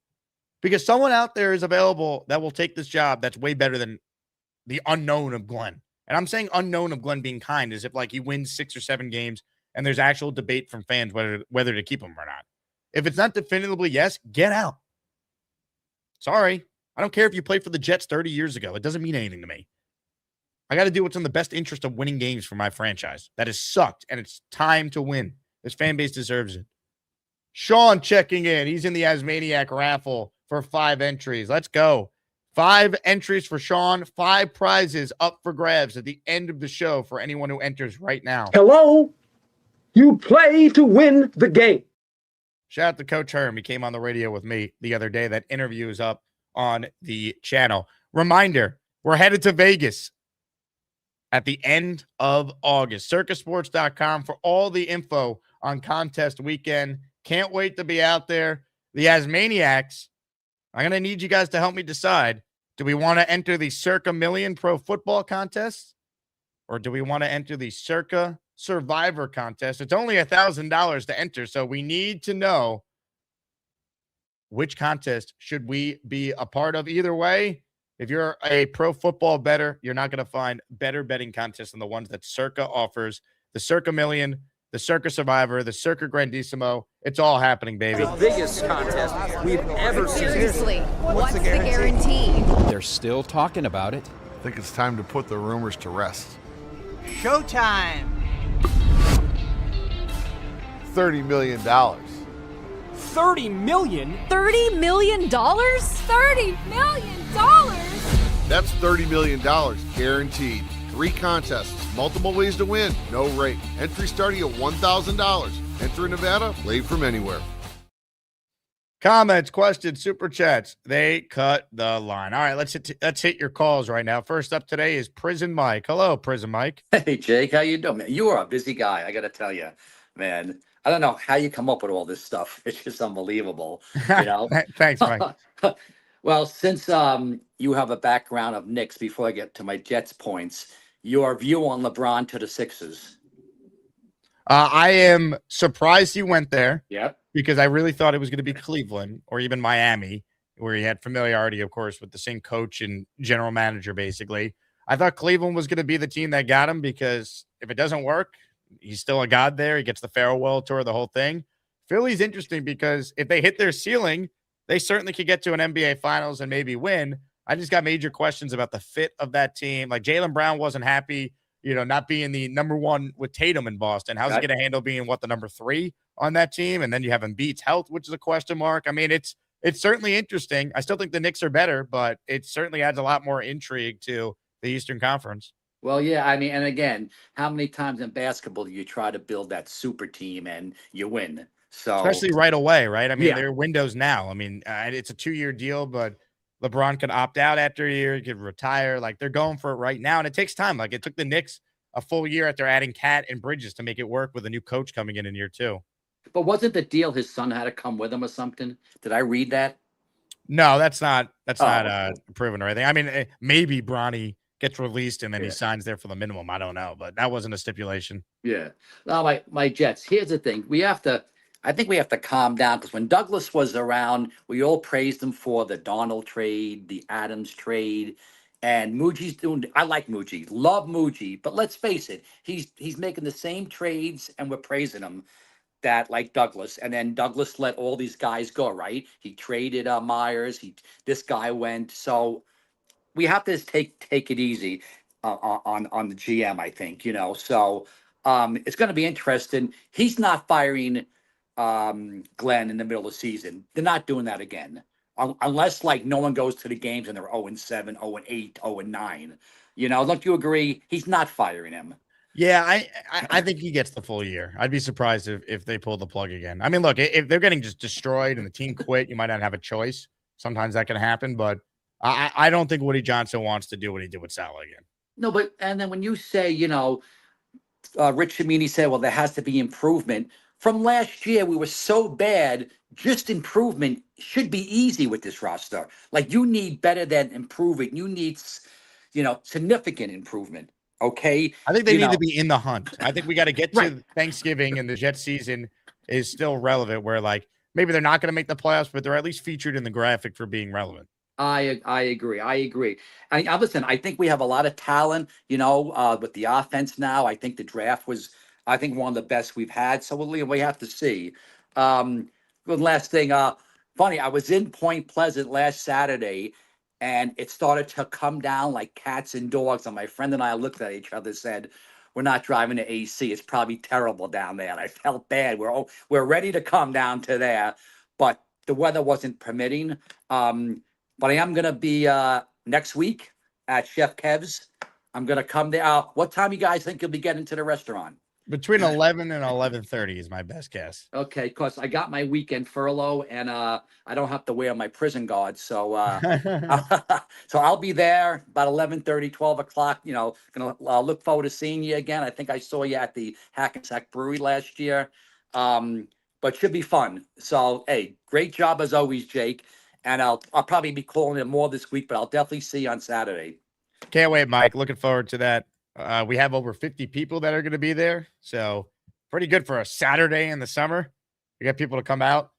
Because someone out there is available that will take this job that's way better than the unknown of Glenn. And I'm saying unknown of Glenn being kind as if like he wins 6 or 7 games and there's actual debate from fans whether to keep him or not. If it's not definitively yes, get out. Sorry. I don't care if you played for the Jets 30 years ago. It doesn't mean anything to me. I got to do what's in the best interest of winning games for my franchise. That has sucked, and it's time to win. This fan base deserves it. Sean checking in. He's in the Asmaniac raffle for 5 entries. Let's go. 5 entries for Sean, 5 prizes up for grabs at the end of the show for anyone who enters right now.
Hello? You play to win the game.
Shout out to Coach Herm. He came on the radio with me the other day. That interview is up on the channel. Reminder, we're headed to Vegas at the end of August. Circasports.com for all the info on contest weekend. Can't wait to be out there. The Asmaniacs, I'm going to need you guys to help me decide. Do we want to enter the Circa Million Pro Football Contest? Or do we want to enter the Circa Survivor Contest? It's only $1,000 to enter, so we need to know which contest should we be a part of. Either way, if you're a pro football bettor, you're not going to find better betting contests than the ones that Circa offers. The Circa Million, the Circa Survivor, the Circa Grandissimo. It's all happening, baby.
The biggest contest we've ever seen.
Seriously, what's the guarantee?
They're still talking about it.
I think it's time to put the rumors to rest.
Showtime.
$30 million.
$30 million?
$30 million? $30 million?
That's $30 million guaranteed. 3 contests, multiple ways to win, no rate. Entry starting at $1,000. Enter in Nevada, play from anywhere.
Comments, questions, super chats. They cut the line. All right, let's hit your calls right now. First up today is Prison Mike. Hello, Prison Mike.
Hey, Jake, how you doing, man? You are a busy guy, I got to tell you, man. I don't know how you come up with all this stuff. It's just unbelievable, you know?
Thanks, Mike.
Well, since you have a background of Knicks, before I get to my Jets points, your view on LeBron to the Sixers.
I am surprised he went there.
Yep.
Because I really thought it was going to be Cleveland or even Miami, where he had familiarity, of course, with the same coach and general manager, basically. I thought Cleveland was going to be the team that got him because if it doesn't work, he's still a god there. He gets the farewell tour, the whole thing. Philly's interesting because if they hit their ceiling, they certainly could get to an NBA Finals and maybe win. I just got major questions about the fit of that team. Like Jaylen Brown wasn't happy, not being the number 1 with Tatum in Boston. How's he going to handle being the number 3 on that team? And then you have Embiid's health, which is a question mark. I mean, it's certainly interesting. I still think the Knicks are better, but it certainly adds a lot more intrigue to the Eastern Conference.
Well, yeah, I mean, and again, how many times in basketball do you try to build that super team and you win? So
especially right away, right? I mean, there are windows now. I mean, it's a 2-year deal, but LeBron could opt out after a year, he could retire. Like they're going for it right now, and it takes time. Like it took the Knicks a full year after adding Cat and Bridges to make it work with a new coach coming in year 2.
But wasn't the deal his son had to come with him or something? Did I read that?
No, that's not proven or anything. I mean, maybe Bronny gets released and then he signs there for the minimum. I don't know, but that wasn't a stipulation.
Yeah. Now, my Jets, here's the thing. I think we have to calm down because when Douglas was around, we all praised him for the Donald trade, the Adams trade, and Mougey's doing. I like Mougey, love Mougey, but let's face it, he's making the same trades, and we're praising him. That like Douglas, and then Douglas let all these guys go. Right? He traded Myers. This guy went. So we have to just take it easy on the GM. I think So it's going to be interesting. He's not firing Glenn in the middle of the season. They're not doing that again. Unless like no one goes to the games and they're 0-7, 0-8, 0-9. Don't you agree? He's not firing him.
Yeah, I think he gets the full year. I'd be surprised if they pull the plug again. I mean, look, if they're getting just destroyed and the team quit, you might not have a choice. Sometimes that can happen, but I don't think Woody Johnson wants to do what he did with Salah again.
No, and then when you say, Rich Cimini said, well, there has to be improvement. From last year, we were so bad. Just improvement should be easy with this roster. Like you need better than improving. You need, significant improvement. Okay.
I think they need to be in the hunt. I think we got to get to Thanksgiving and the Jets season is still relevant where like maybe they're not going to make the playoffs, but they're at least featured in the graphic for being relevant.
I agree. Listen, I think we have a lot of talent, with the offense now. I think the draft was, one of the best we've had. So we have to see. One last thing. Funny, I was in Point Pleasant last Saturday, and it started to come down like cats and dogs. And my friend and I looked at each other and said, we're not driving to AC. It's probably terrible down there. And I felt bad. We're ready to come down to there, but the weather wasn't permitting. but I am going to be next week at Chef Kev's. I'm going to come there. What time you guys think you'll be getting to the restaurant?
Between 11 and 11:30 is my best guess.
Okay, because I got my weekend furlough and I don't have to wear my prison guard. So so I'll be there about 11:30, 12 o'clock. You know, going to look forward to seeing you again. I think I saw you at the Hackensack Brewery last year. But should be fun. So, hey, great job as always, Jake. And I'll probably be calling in more this week, but I'll definitely see you on Saturday.
Can't wait, Mike. Looking forward to that. We have over 50 people that are going to be there. So pretty good for a Saturday in the summer. We got people to come out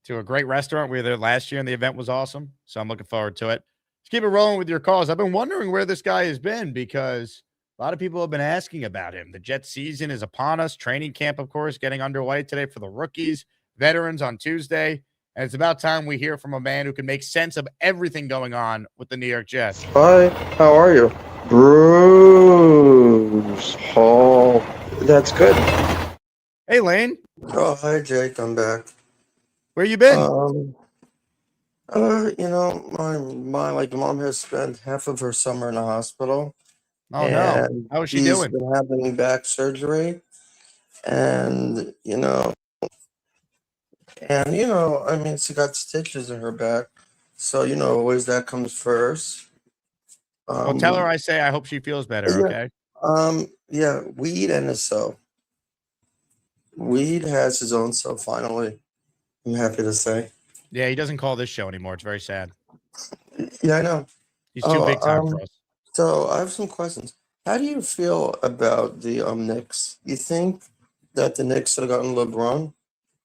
to a great restaurant. We were there last year and the event was awesome. So I'm looking forward to it. Let's keep it rolling with your calls. I've been wondering where this guy has been because a lot of people have been asking about him. The Jets season is upon us. Training camp, of course, getting underway today for the rookies, veterans on Tuesday. And it's about time we hear from a man who can make sense of everything going on with the New York Jets.
Hi, how are you? Bruce Hall. That's good.
Hey, Lane.
Oh, hi, Jake. I'm back.
Where you been?
You know, my mom has spent half of her summer in the hospital.
Oh, no. How is she doing?
She's been having back surgery. And, I mean, she got stitches in her back. So, always that comes first.
Well, tell her I say I hope she feels better, okay?
Yeah, Weed and his cell. Weed has his own cell, finally. I'm happy to say.
Yeah, he doesn't call this show anymore. It's very sad.
Yeah, I know.
He's too big time for us.
So I have some questions. How do you feel about the Knicks? You think that the Knicks should have gotten LeBron?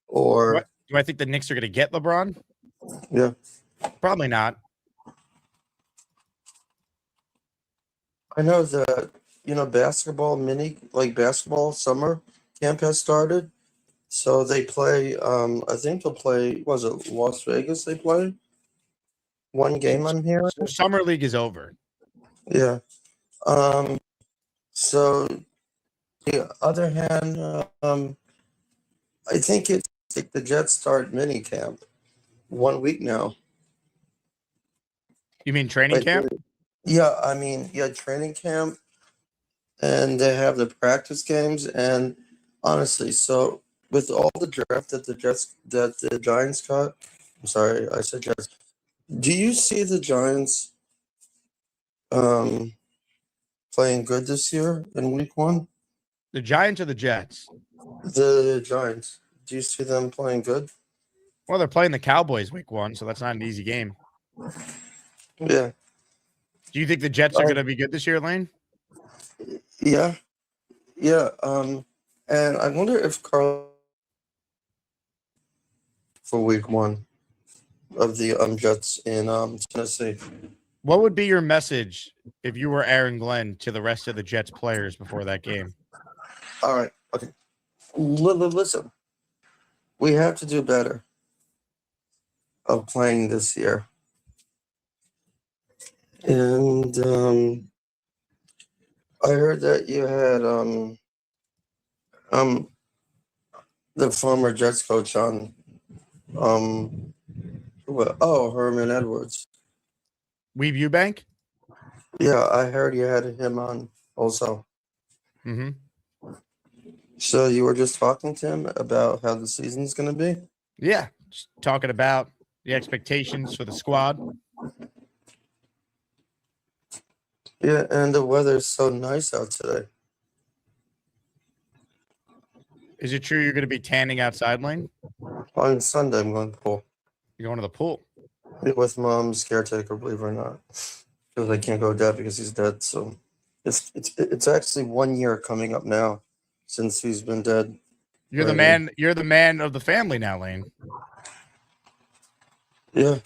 Or
do I think the Knicks are going to get LeBron?
Yeah.
Probably not.
I know that, basketball summer camp has started. So they play, I think they'll play, was it Las Vegas they play? One game I'm hearing.
So Summer League is over.
Yeah. So the other hand, I think the Jets start mini camp 1 week now.
You mean training camp?
Yeah, training camp. And they have the practice games. And honestly, so with all the draft that the Giants got, I'm sorry, I said Jets. Do you see the Giants playing good this year in week 1?
The Giants or the Jets?
The Giants. Do you see them playing good?
Well, they're playing the Cowboys week 1, so that's not an easy game.
Yeah.
Do you think the Jets are going to be good this year, Lane?
Yeah. Yeah. And I wonder if Carl for week 1 of the Jets in Tennessee.
What would be your message if you were Aaron Glenn to the rest of the Jets players before that game?
All right. Okay. Listen, we have to do better of playing this year. And I heard that you had the former Jets coach on Herman Edwards.
Weeb Eubank?
Yeah, I heard you had him on also.
Mm-hmm.
So you were just talking to him about how the season's going to be?
Yeah, just talking about the expectations for the squad.
Yeah, and the weather's so nice out today.
Is it true you're going to be tanning outside, Lane?
On Sunday, I'm going to the pool.
You're going to the pool?
With Mom's caretaker, believe it or not. Because I can't go with Dad because he's dead. So it's actually 1 year coming up now since he's been dead.
You're the man. You're the man of the family now, Lane.
Yeah.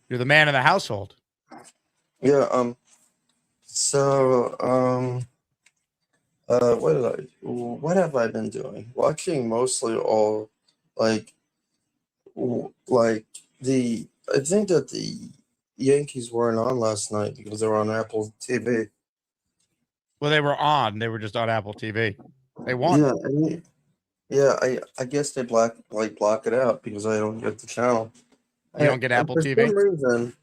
You're the man of the household.
Yeah. So, what have I been doing? Watching mostly all, I think that the Yankees weren't on last night because they were on Apple TV.
Well, they were on. They were just on Apple TV. They won.
Yeah, I guess they block it out because I don't get the channel.
You don't get
And
Apple
for
TV?
some reason,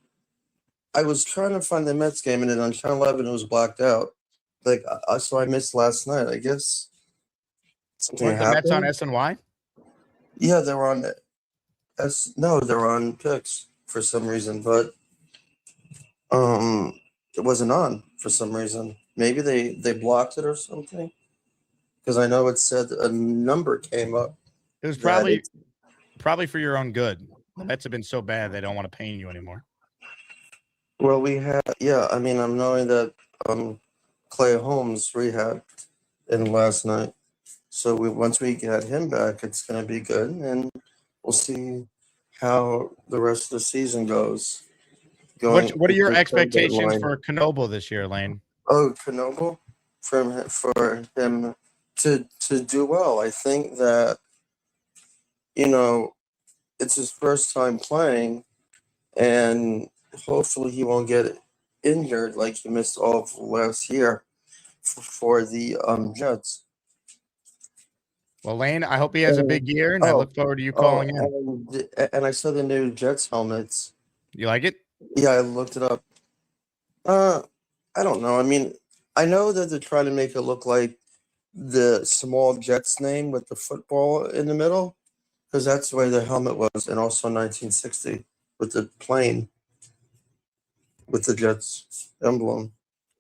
I was trying to find the Mets game, and then on Channel 11 it was blacked out. Like, so I missed last night. I guess something
Weren't the Mets on
happened.
SNY?
Yeah, they were on no, they were on Picks for some reason, but it wasn't on for some reason. Maybe they blocked it or something. Because I know it said a number came up.
It was
that
probably for your own good. The Mets have been so bad they don't want to pay you anymore.
Well, we had, yeah. I mean, I'm knowing that Clay Holmes rehabbed in last night, so once we get him back, it's going to be good, and we'll see how the rest of the season goes.
What are your
into trade
expectations
deadline.
for Knoble this year, Lane?
Oh, Knoble, for him to do well. I think that, it's his first time playing, and hopefully he won't get injured like he missed all of last year for the Jets.
Well, Lane, I hope he has a big year, and I look forward to you calling in.
And I saw the new Jets helmets.
You like it?
Yeah, I looked it up. I don't know. I mean, I know that they're trying to make it look like the small Jets name with the football in the middle, because that's the way the helmet was, and also 1960 with the plane with the Jets emblem.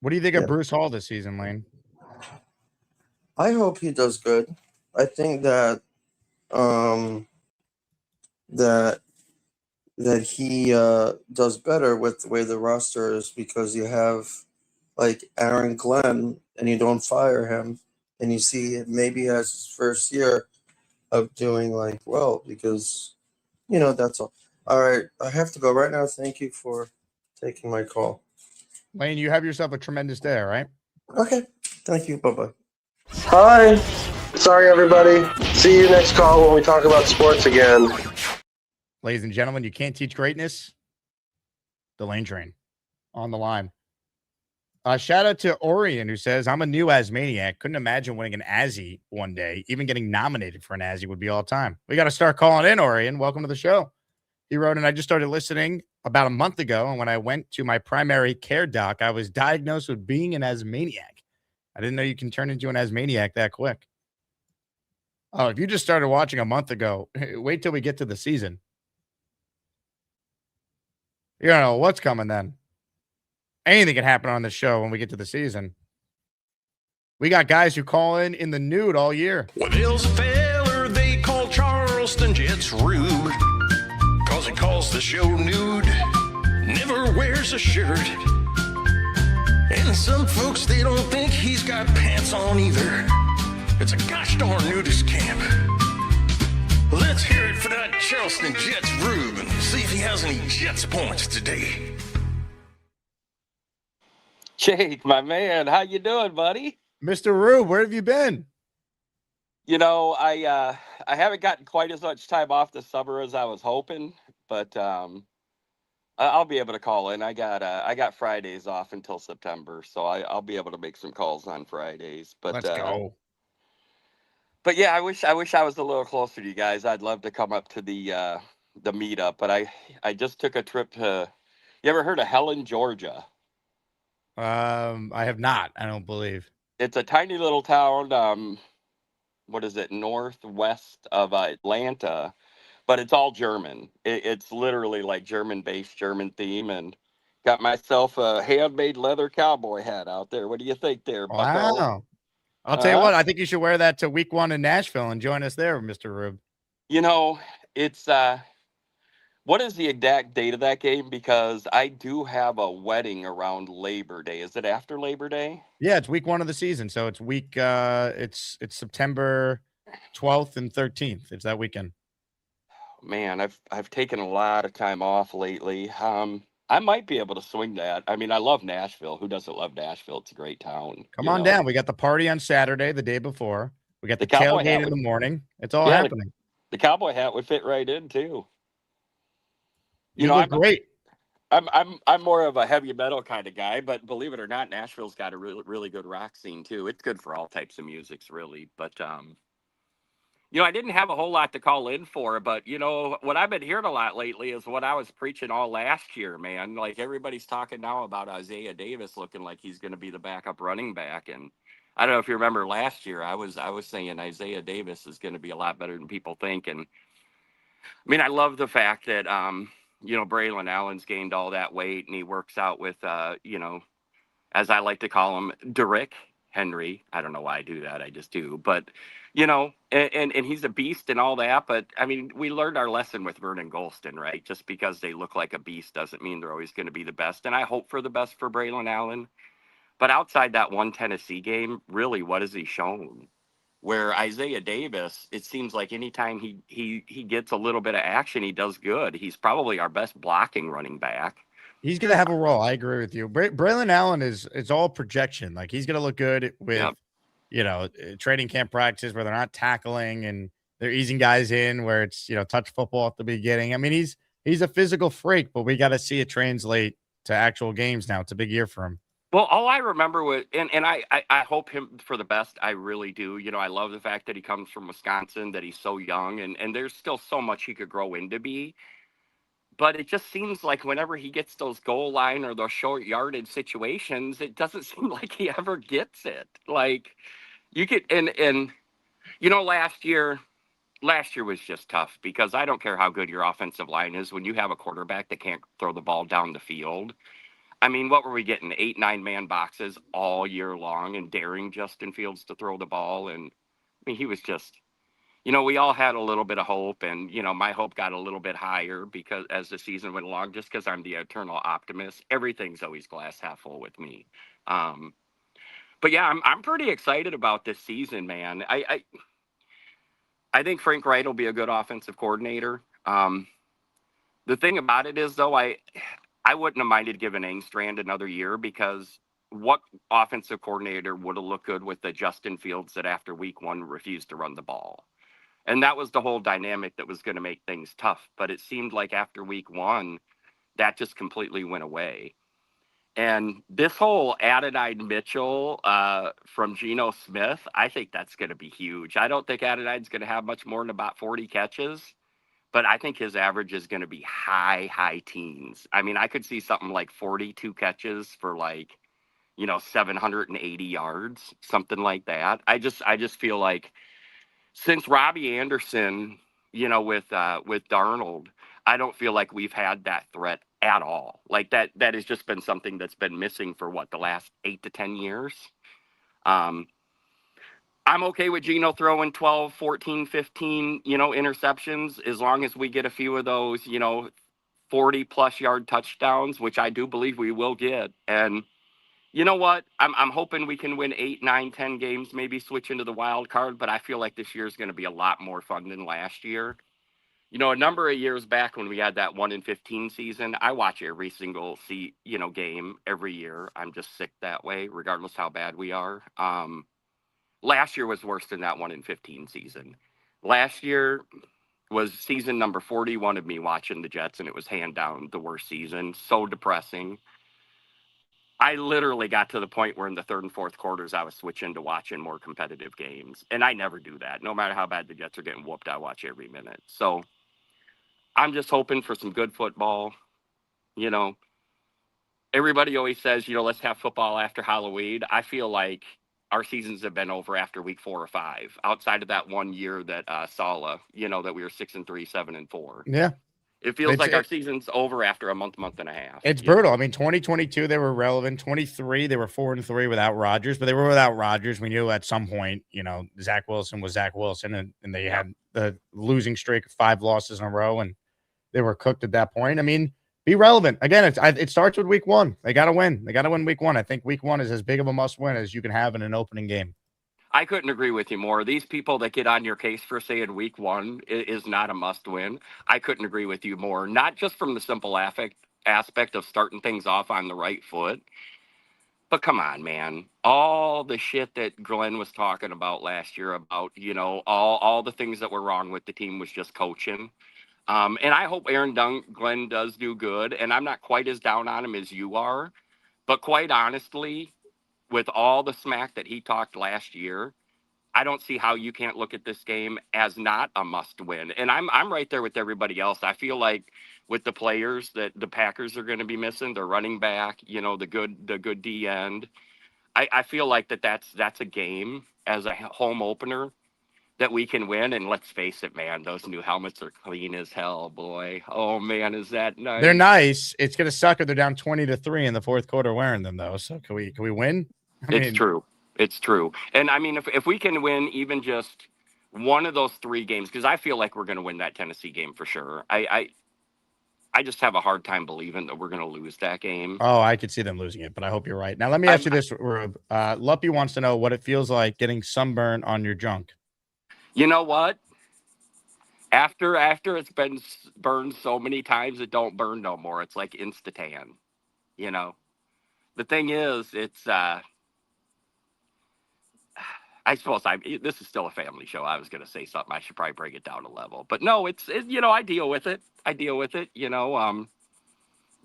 What do you think of Bruce Hall this season, Lane?
I hope he does good. I think that that he does better with the way the roster is, because you have like Aaron Glenn and you don't fire him, and you see maybe he has his first year of doing like well, because that's all. All right, I have to go right now. Thank you for taking my call.
Lane, you have yourself a tremendous day, all right?
Okay, thank you. Bye-bye. Hi. Sorry, everybody. See you next call when we talk about sports again.
Ladies and gentlemen, you can't teach greatness. The Lane Train on the line. Shout out to Orion, who says, I'm a new Asmaniac. Couldn't imagine winning an Azzy one day. Even getting nominated for an Azzy would be all time. We got to start calling in, Orion. Welcome to the show. He wrote, and I just started listening about a month ago, and when I went to my primary care doc, I was diagnosed with being an Asmaniac. I didn't know you can turn into an Asmaniac that quick. Oh, if you just started watching a month ago, wait till we get to the season. You don't know what's coming then. Anything can happen on the show when we get to the season. We got guys who call in the nude all year.
Well, there's a feller they call Charleston Jets Rube, 'cause he calls the show nude, never wears a shirt. And some folks, they don't think he's got pants on either. It's a gosh darn nudist camp. Let's hear it for that Charleston Jets Rube and see if he has any Jets points today.
Jake, my man, how you doing, buddy?
Mr. Rube, where have you been?
I haven't gotten quite as much time off this summer as I was hoping, but I'll be able to call in. I got Fridays off until September, so I'll be able to make some calls on Fridays. But
let's go.
But yeah, I wish I was a little closer to you guys. I'd love to come up to the meetup, but I just took a trip to. You ever heard of Helen, Georgia?
I have not. I don't believe.
It's a tiny little town. What is it? Northwest of Atlanta, but it's all German. It's literally like German-based, German theme, and got myself a handmade leather cowboy hat out there. What do you think there, Bucko?
Wow. I'll tell you what, I think you should wear that to week 1 in Nashville and join us there, Mr. Rube.
It's what is the exact date of that game? Because I do have a wedding around Labor Day. Is it after Labor Day?
Yeah, it's week 1 of the season. So it's it's September 12th and 13th. It's that weekend.
Man, I've taken a lot of time off lately. I might be able to swing that. I mean, I love Nashville. Who doesn't love Nashville? It's a great town.
Come on down. We got the party on Saturday, the day before. We got the
cowboy
tailgate in the morning. It's all happening.
The cowboy hat would fit right in too.
You look great.
I'm more of a heavy metal kind of guy, but believe it or not, Nashville's got a really, really good rock scene too. It's good for all types of musics, really. But I didn't have a whole lot to call in for, but, what I've been hearing a lot lately is what I was preaching all last year, man. Like, everybody's talking now about Isaiah Davis looking like he's going to be the backup running back. And I don't know if you remember last year, I was saying Isaiah Davis is going to be a lot better than people think. And, I mean, I love the fact that, Braylon Allen's gained all that weight, and he works out with, as I like to call him, Derrick Henry. I don't know why I do that. I just do. But, and he's a beast and all that. But, I mean, we learned our lesson with Vernon Golston, right? Just because they look like a beast doesn't mean they're always going to be the best. And I hope for the best for Braylon Allen. But outside that one Tennessee game, really, what has he shown? Where Isaiah Davis, it seems like anytime he gets a little bit of action, he does good. He's probably our best blocking running back.
He's going to have a role. I agree with you. Braylon Allen it's all projection. Like, he's going to look good with, training camp practices where they're not tackling and they're easing guys in, where it's, touch football at the beginning. I mean, he's a physical freak, but we got to see it translate to actual games now. It's a big year for him.
Well, all I remember was, and I hope him for the best. I really do. I love the fact that he comes from Wisconsin, that he's so young, and there's still so much he could grow into be. But it just seems like whenever he gets those goal line or those short yardage situations, it doesn't seem like he ever gets it. Like, you could, and last year was just tough, because I don't care how good your offensive line is, when you have a quarterback that can't throw the ball down the field. I mean, what were we getting? 8-9 man boxes all year long and daring Justin Fields to throw the ball. And I mean, he was just, we all had a little bit of hope, and, my hope got a little bit higher because as the season went along, just because I'm the eternal optimist, everything's always glass half full with me. But yeah, I'm pretty excited about this season, man. I think Frank Wright will be a good offensive coordinator. The thing about it is, though, I wouldn't have minded giving Engstrand another year, because what offensive coordinator would have looked good with the Justin Fields that after week one refused to run the ball? And that was the whole dynamic that was going to make things tough. But it seemed like after week one, that just completely went away. And this whole Adonai Mitchell from Geno Smith, I think that's going to be huge. I don't think Adonai's going to have much more than about 40 catches. But I think his average is going to be high teens. I mean, I could see something like 42 catches for 780 yards, something like that. I just feel like since Robbie Anderson, with Darnold, I don't feel like we've had that threat at all. Like that has just been something that's been missing for the last 8 to 10 years. I'm okay with Geno throwing 12, 14, 15, interceptions, as long as we get a few of those, 40-plus yard touchdowns, which I do believe we will get. And you know what? I'm hoping we can win 8, 9, 10 games, maybe switch into the wild card, but I feel like this year is going to be a lot more fun than last year. A number of years back when we had that 1-15 season, I watch every single game every year. I'm just sick that way, regardless how bad we are. Last year was worse than that 1-15 season. Last year was season number 41 of me watching the Jets, and it was hand down the worst season. So depressing. I literally got to the point where in the third and fourth quarters, I was switching to watching more competitive games. And I never do that. No matter how bad the Jets are getting whooped, I watch every minute. So I'm just hoping for some good football. Everybody always says, let's have football after Halloween. I feel like our seasons have been over after week 4 or 5, outside of that 1 year that Sala, that we were 6-3, 7-4.
Yeah.
It feels like our season's over after a month and a half.
It's brutal. I mean, 2022, they were relevant. 23, they were 4-3 without Rodgers, but they were without Rodgers. We knew at some point, Zach Wilson was Zach Wilson, and they had the losing streak of 5 losses in a row, and they were cooked at that point. I mean, be relevant. Again, it starts with week 1. They got to win. They got to win week 1. I think week 1 is as big of a must win as you can have in an opening game.
I couldn't agree with you more. These people that get on your case for saying week 1 is not a must win, I couldn't agree with you more. Not just from the simple aspect of starting things off on the right foot, but come on, man. All the shit that Glenn was talking about last year about, all the things that were wrong with the team was just coaching. And I hope Glenn does do good. And I'm not quite as down on him as you are. But quite honestly, with all the smack that he talked last year, I don't see how you can't look at this game as not a must win. And I'm right there with everybody else. I feel like with the players that the Packers are going to be missing, their running back, the good D end. I feel like that's a game as a home opener that we can win. And let's face it, man, those new helmets are clean as hell, boy. Oh man, is that nice?
They're nice. It's gonna suck if they're down 20-3 in the fourth quarter wearing them though. So can we win?
It's true. It's true. And I mean, if we can win even just one of those 3 games, because I feel like we're going to win that Tennessee game for sure. I just have a hard time believing that we're going to lose that game.
Oh, I could see them losing it, but I hope you're right. Now, let me ask you this, Rube. Luppy wants to know what it feels like getting sunburn on your junk.
You know what? After it's been burned so many times, it don't burn no more. It's like Insta-tan, The thing is, it's I suppose this is still a family show. I was going to say something. I should probably bring it down a level. But no, it's I deal with it. The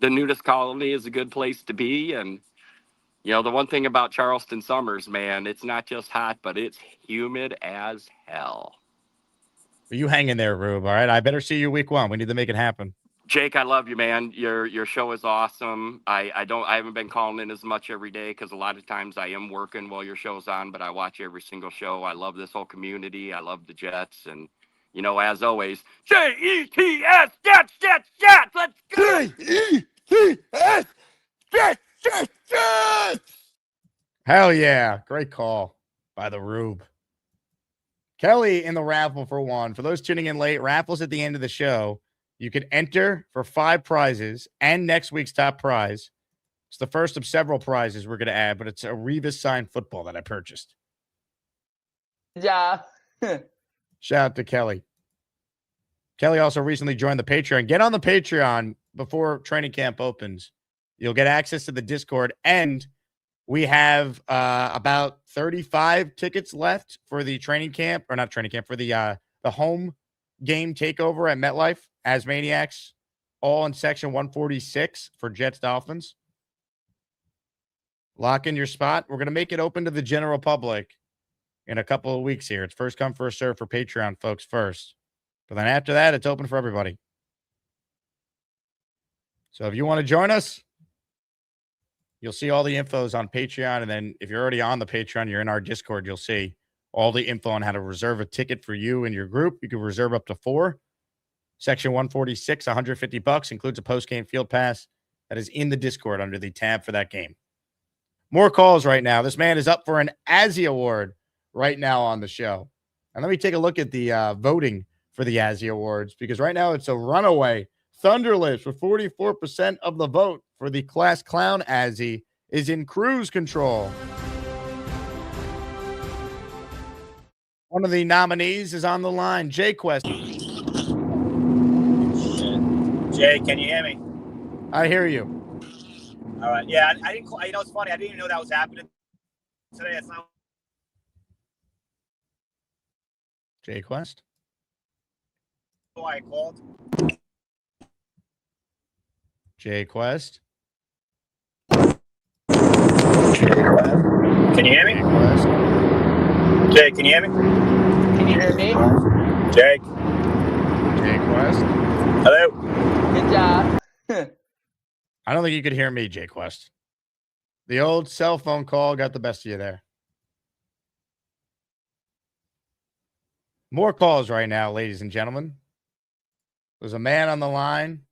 nudist colony is a good place to be. And, the one thing about Charleston summers, man, it's not just hot, but it's humid as hell.
You hang in there, Rube, all right? I better see you week 1. We need to make it happen.
Jake, I love you, man. Your show is awesome. I haven't been calling in as much every day because a lot of times I am working while your show's on, but I watch every single show. I love this whole community. I love the Jets, and as always, Jets, Jets, Jets, Jets. Let's go.
Jets, Jets, Jets, Jets.
Hell yeah! Great call by the Rube. Kelly in the raffle for 1. For those tuning in late, raffles at the end of the show. You can enter for 5 prizes and next week's top prize. It's the first of several prizes we're going to add, but it's a Revis signed football that I purchased.
Yeah.
Shout out to Kelly. Kelly also recently joined the Patreon. Get on the Patreon before training camp opens. You'll get access to the Discord, and we have about 35 tickets left for the training camp, or not training camp, for the home game takeover at MetLife as Maniacs, all in section 146 for Jets Dolphins. Lock in your spot. We're going to make it open to the general public in a couple of weeks here. It's first come, first serve for Patreon folks first. But then after that, it's open for everybody. So if you want to join us, you'll see all the infos on Patreon. And then if you're already on the Patreon, you're in our Discord, you'll see all the info on how to reserve a ticket for you and your group. You can reserve up to 4. Section 146, $150, includes a post-game field pass that is in the Discord under the tab for that game. More calls right now. This man is up for an Azzy Award right now on the show. And let me take a look at the voting for the Azzy Awards, because right now it's a runaway. Thunderlips with 44% of the vote for the Class Clown Azzy is in cruise control. One of the nominees is on the line, Jay Quest.
Jay, can you hear me?
I hear you.
All right. Yeah, I didn't. It's funny. I didn't even know that was happening today. It's not.
Jay Quest.
Why I called.
Jay Quest.
Can you hear me? Jay, can you hear me?
Can you hear me?
Jake.
Jay Quest.
Hello.
Good job.
I don't think you could hear me, Jay Quest. The old cell phone call got the best of you there. More calls right now, ladies and gentlemen. There's a man on the line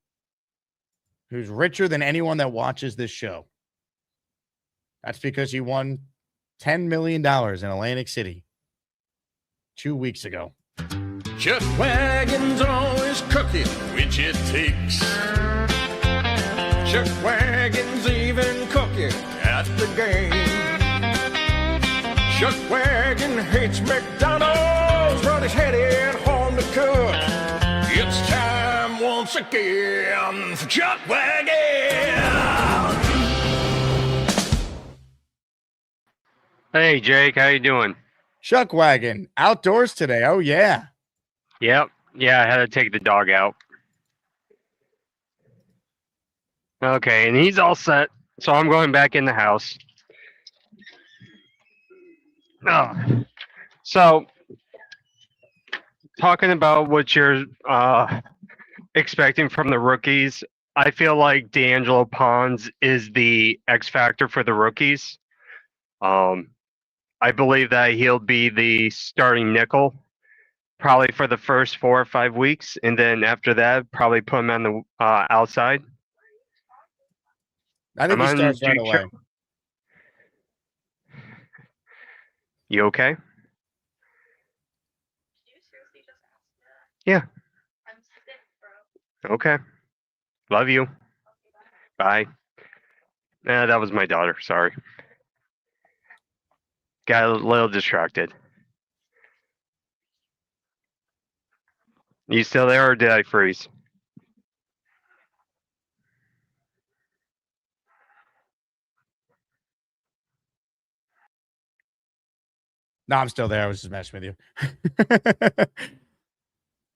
who's richer than anyone that watches this show. That's because he won $10 million in Atlantic City 2 weeks ago.
Chuck Wagon's always cooking, which it takes. Chuck Wagon's even cooking at the game. Chuck Wagon hates McDonald's, but he's headed home to cook. It's time once again for Chuck Wagon.
Hey, Jake, how you doing?
Chuck Wagon, outdoors today. Oh, yeah.
Yep. Yeah, I had to take the dog out. Okay, and he's all set, so I'm going back in the house. Oh. So, talking about what you're expecting from the rookies, I feel like D'Angelo Pons is the X factor for the rookies. I believe that he'll be the starting nickel probably for the first 4 or 5 weeks, and then after that, probably put him on the outside.
I think he starts right away.
You okay? Yeah. Okay. Love you. Bye. That was my daughter. Sorry. Got a little distracted. You still there, or did I freeze?
No, I'm still there. I was just messing with you.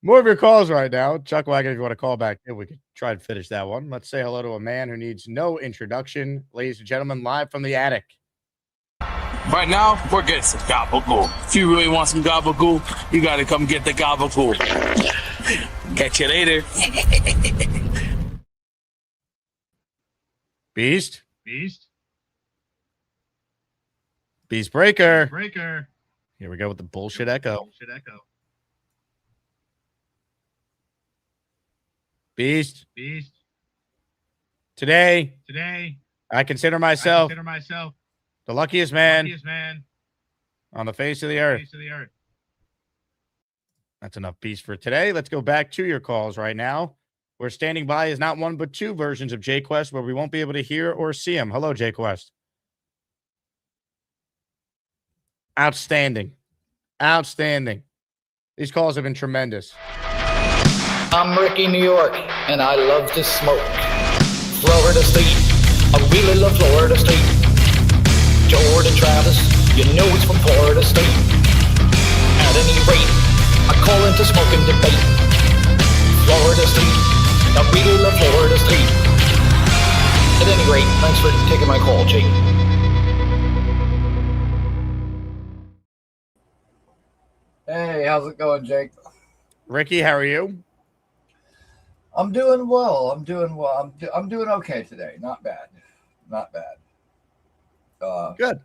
More of your calls right now. Chuck Wagon, if you want to call back in, we could try and finish that one. Let's say hello to a man who needs no introduction. Ladies and gentlemen, live from the attic.
Right now, we're getting some gabagool. If you really want some gabagool, you got to come get the gabagool. Catch you later.
Beast. Beast Breaker. Here we go with the bullshit echo. Beast. Today, I consider myself the luckiest man on the face of the earth. That's enough Beast for today. Let's go back to your calls right now. We're standing by is not one but two versions of Jay Quest where we won't be able to hear or see him. Hello, Jay Quest. Outstanding. These calls have been tremendous.
I'm Ricky, New York, and I love to smoke. Florida State, I really love Florida State. Jordan Travis, you know it's from Florida State. At any rate, I call into smoking debate. Florida State, I really love Florida State. At any rate, thanks for taking my call, Jake.
Hey, how's it going, Jake?
Ricky, how are you?
I'm doing well. I'm doing okay today. Not bad.
Good.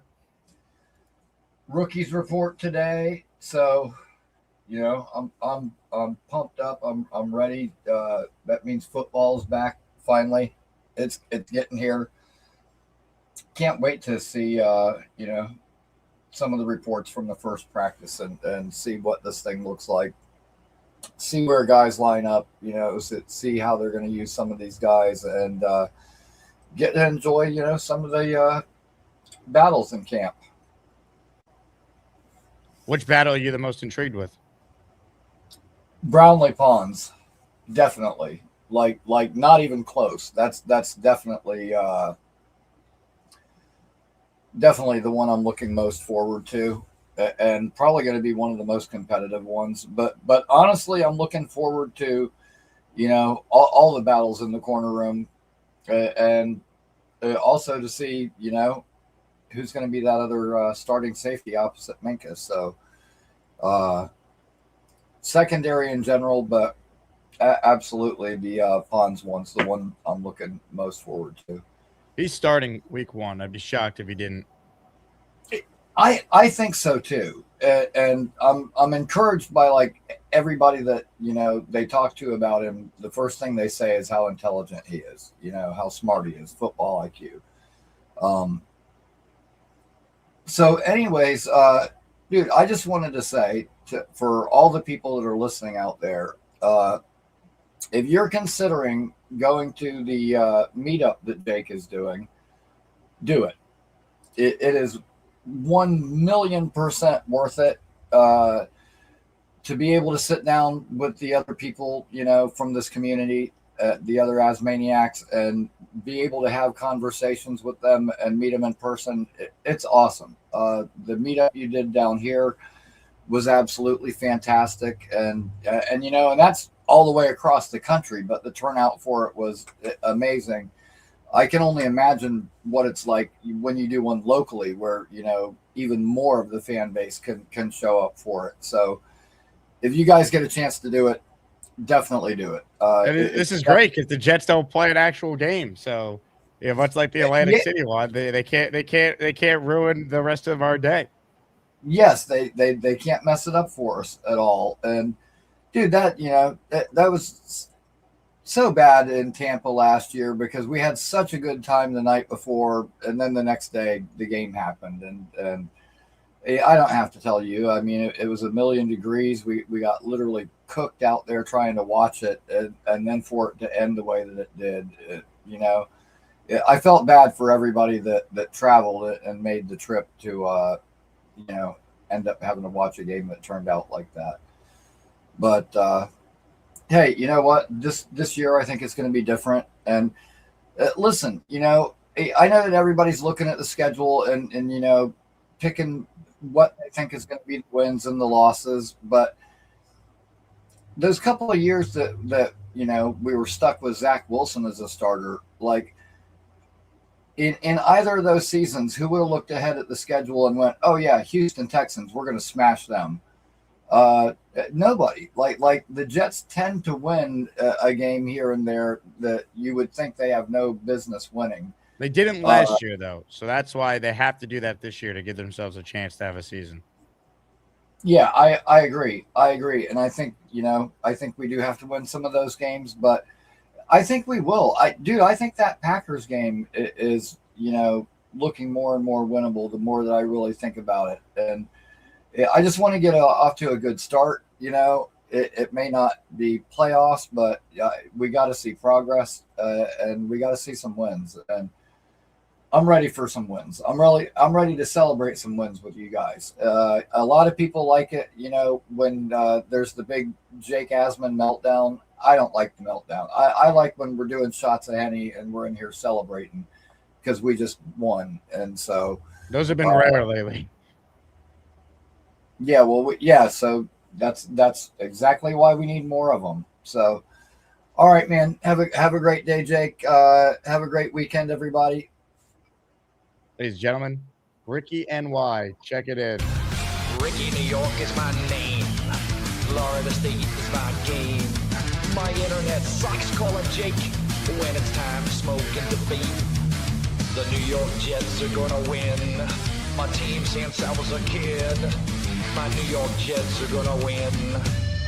Rookies report today, so I'm pumped up. I'm ready. That means football's back finally. It's getting here. Can't wait to see some of the reports from the first practice and see what this thing looks like. See where guys line up, see how they're going to use some of these guys and get to enjoy, some of the battles in camp.
Which battle are you the most intrigued with?
Brownlee Pons, definitely. Like not even close. That's definitely the one I'm looking most forward to. And probably going to be one of the most competitive ones. But honestly, I'm looking forward to, all the battles in the corner room, and also to see, who's going to be that other starting safety opposite Minka. So secondary in general, but absolutely the Pons one's the one I'm looking most forward to.
He's starting week 1. I'd be shocked if he didn't.
I think so too, and I'm encouraged by everybody that they talk to about him. The first thing they say is how intelligent he is, how smart he is, football IQ. So, anyways, dude, I just wanted to say for all the people that are listening out there, if you're considering going to the meetup that Jake is doing, do it. It is 1,000,000% worth it to be able to sit down with the other people, from this community, the other Asmaniacs, and be able to have conversations with them and meet them in person. It's awesome. The meetup you did down here was absolutely fantastic. And that's all the way across the country, but the turnout for it was amazing. I can only imagine what it's like when you do one locally, where even more of the fan base can show up for it. So if you guys get a chance to do it, definitely do it.
This is great because the Jets don't play an actual game, so much like the Atlantic City one, they can't ruin the rest of our day.
Yes, they can't mess it up for us at all. And dude, that was so bad in Tampa last year because we had such a good time the night before, and then the next day the game happened, and I don't have to tell you. I mean, it was 1,000,000 degrees. We got literally cooked out there trying to watch it, and then for it to end the way that it did, I felt bad for everybody that traveled it and made the trip to, end up having to watch a game that turned out like that. But hey, you know what? This year I think it's going to be different. And listen, I know that everybody's looking at the schedule and picking what they think is going to be the wins and the losses, but those couple of years that we were stuck with Zach Wilson as a starter, like in either of those seasons, who would have looked ahead at the schedule and went, oh yeah, Houston Texans, we're going to smash them? Nobody. Like the Jets tend to win a game here and there that you would think they have no business winning.
They didn't last year, though, so that's why they have to do that this year to give themselves a chance to have a season.
Yeah, I agree. And I think, we do have to win some of those games, but I think we will. I think that Packers game is, looking more and more winnable the more that I really think about it. And I just want to get off to a good start. It may not be playoffs, but we got to see progress and we got to see some wins. And I'm ready for some wins. I'm ready to celebrate some wins with you guys. A lot of people like it, when there's the big Jake Asman meltdown. I don't like the meltdown. I like when we're doing shots of Henny and we're in here celebrating because we just won. And so
those have been rare lately.
Yeah, well, so that's exactly why we need more of them. So, all right, man. Have a great day, Jake. Have a great weekend, everybody.
Ladies and gentlemen, Ricky NY. Check it in.
Ricky, New York is my name. Florida State is my game. My internet sucks, call him Jake. When it's time to smoke and debate. The New York Jets are gonna win. My team since I was a kid. My New York Jets are gonna win.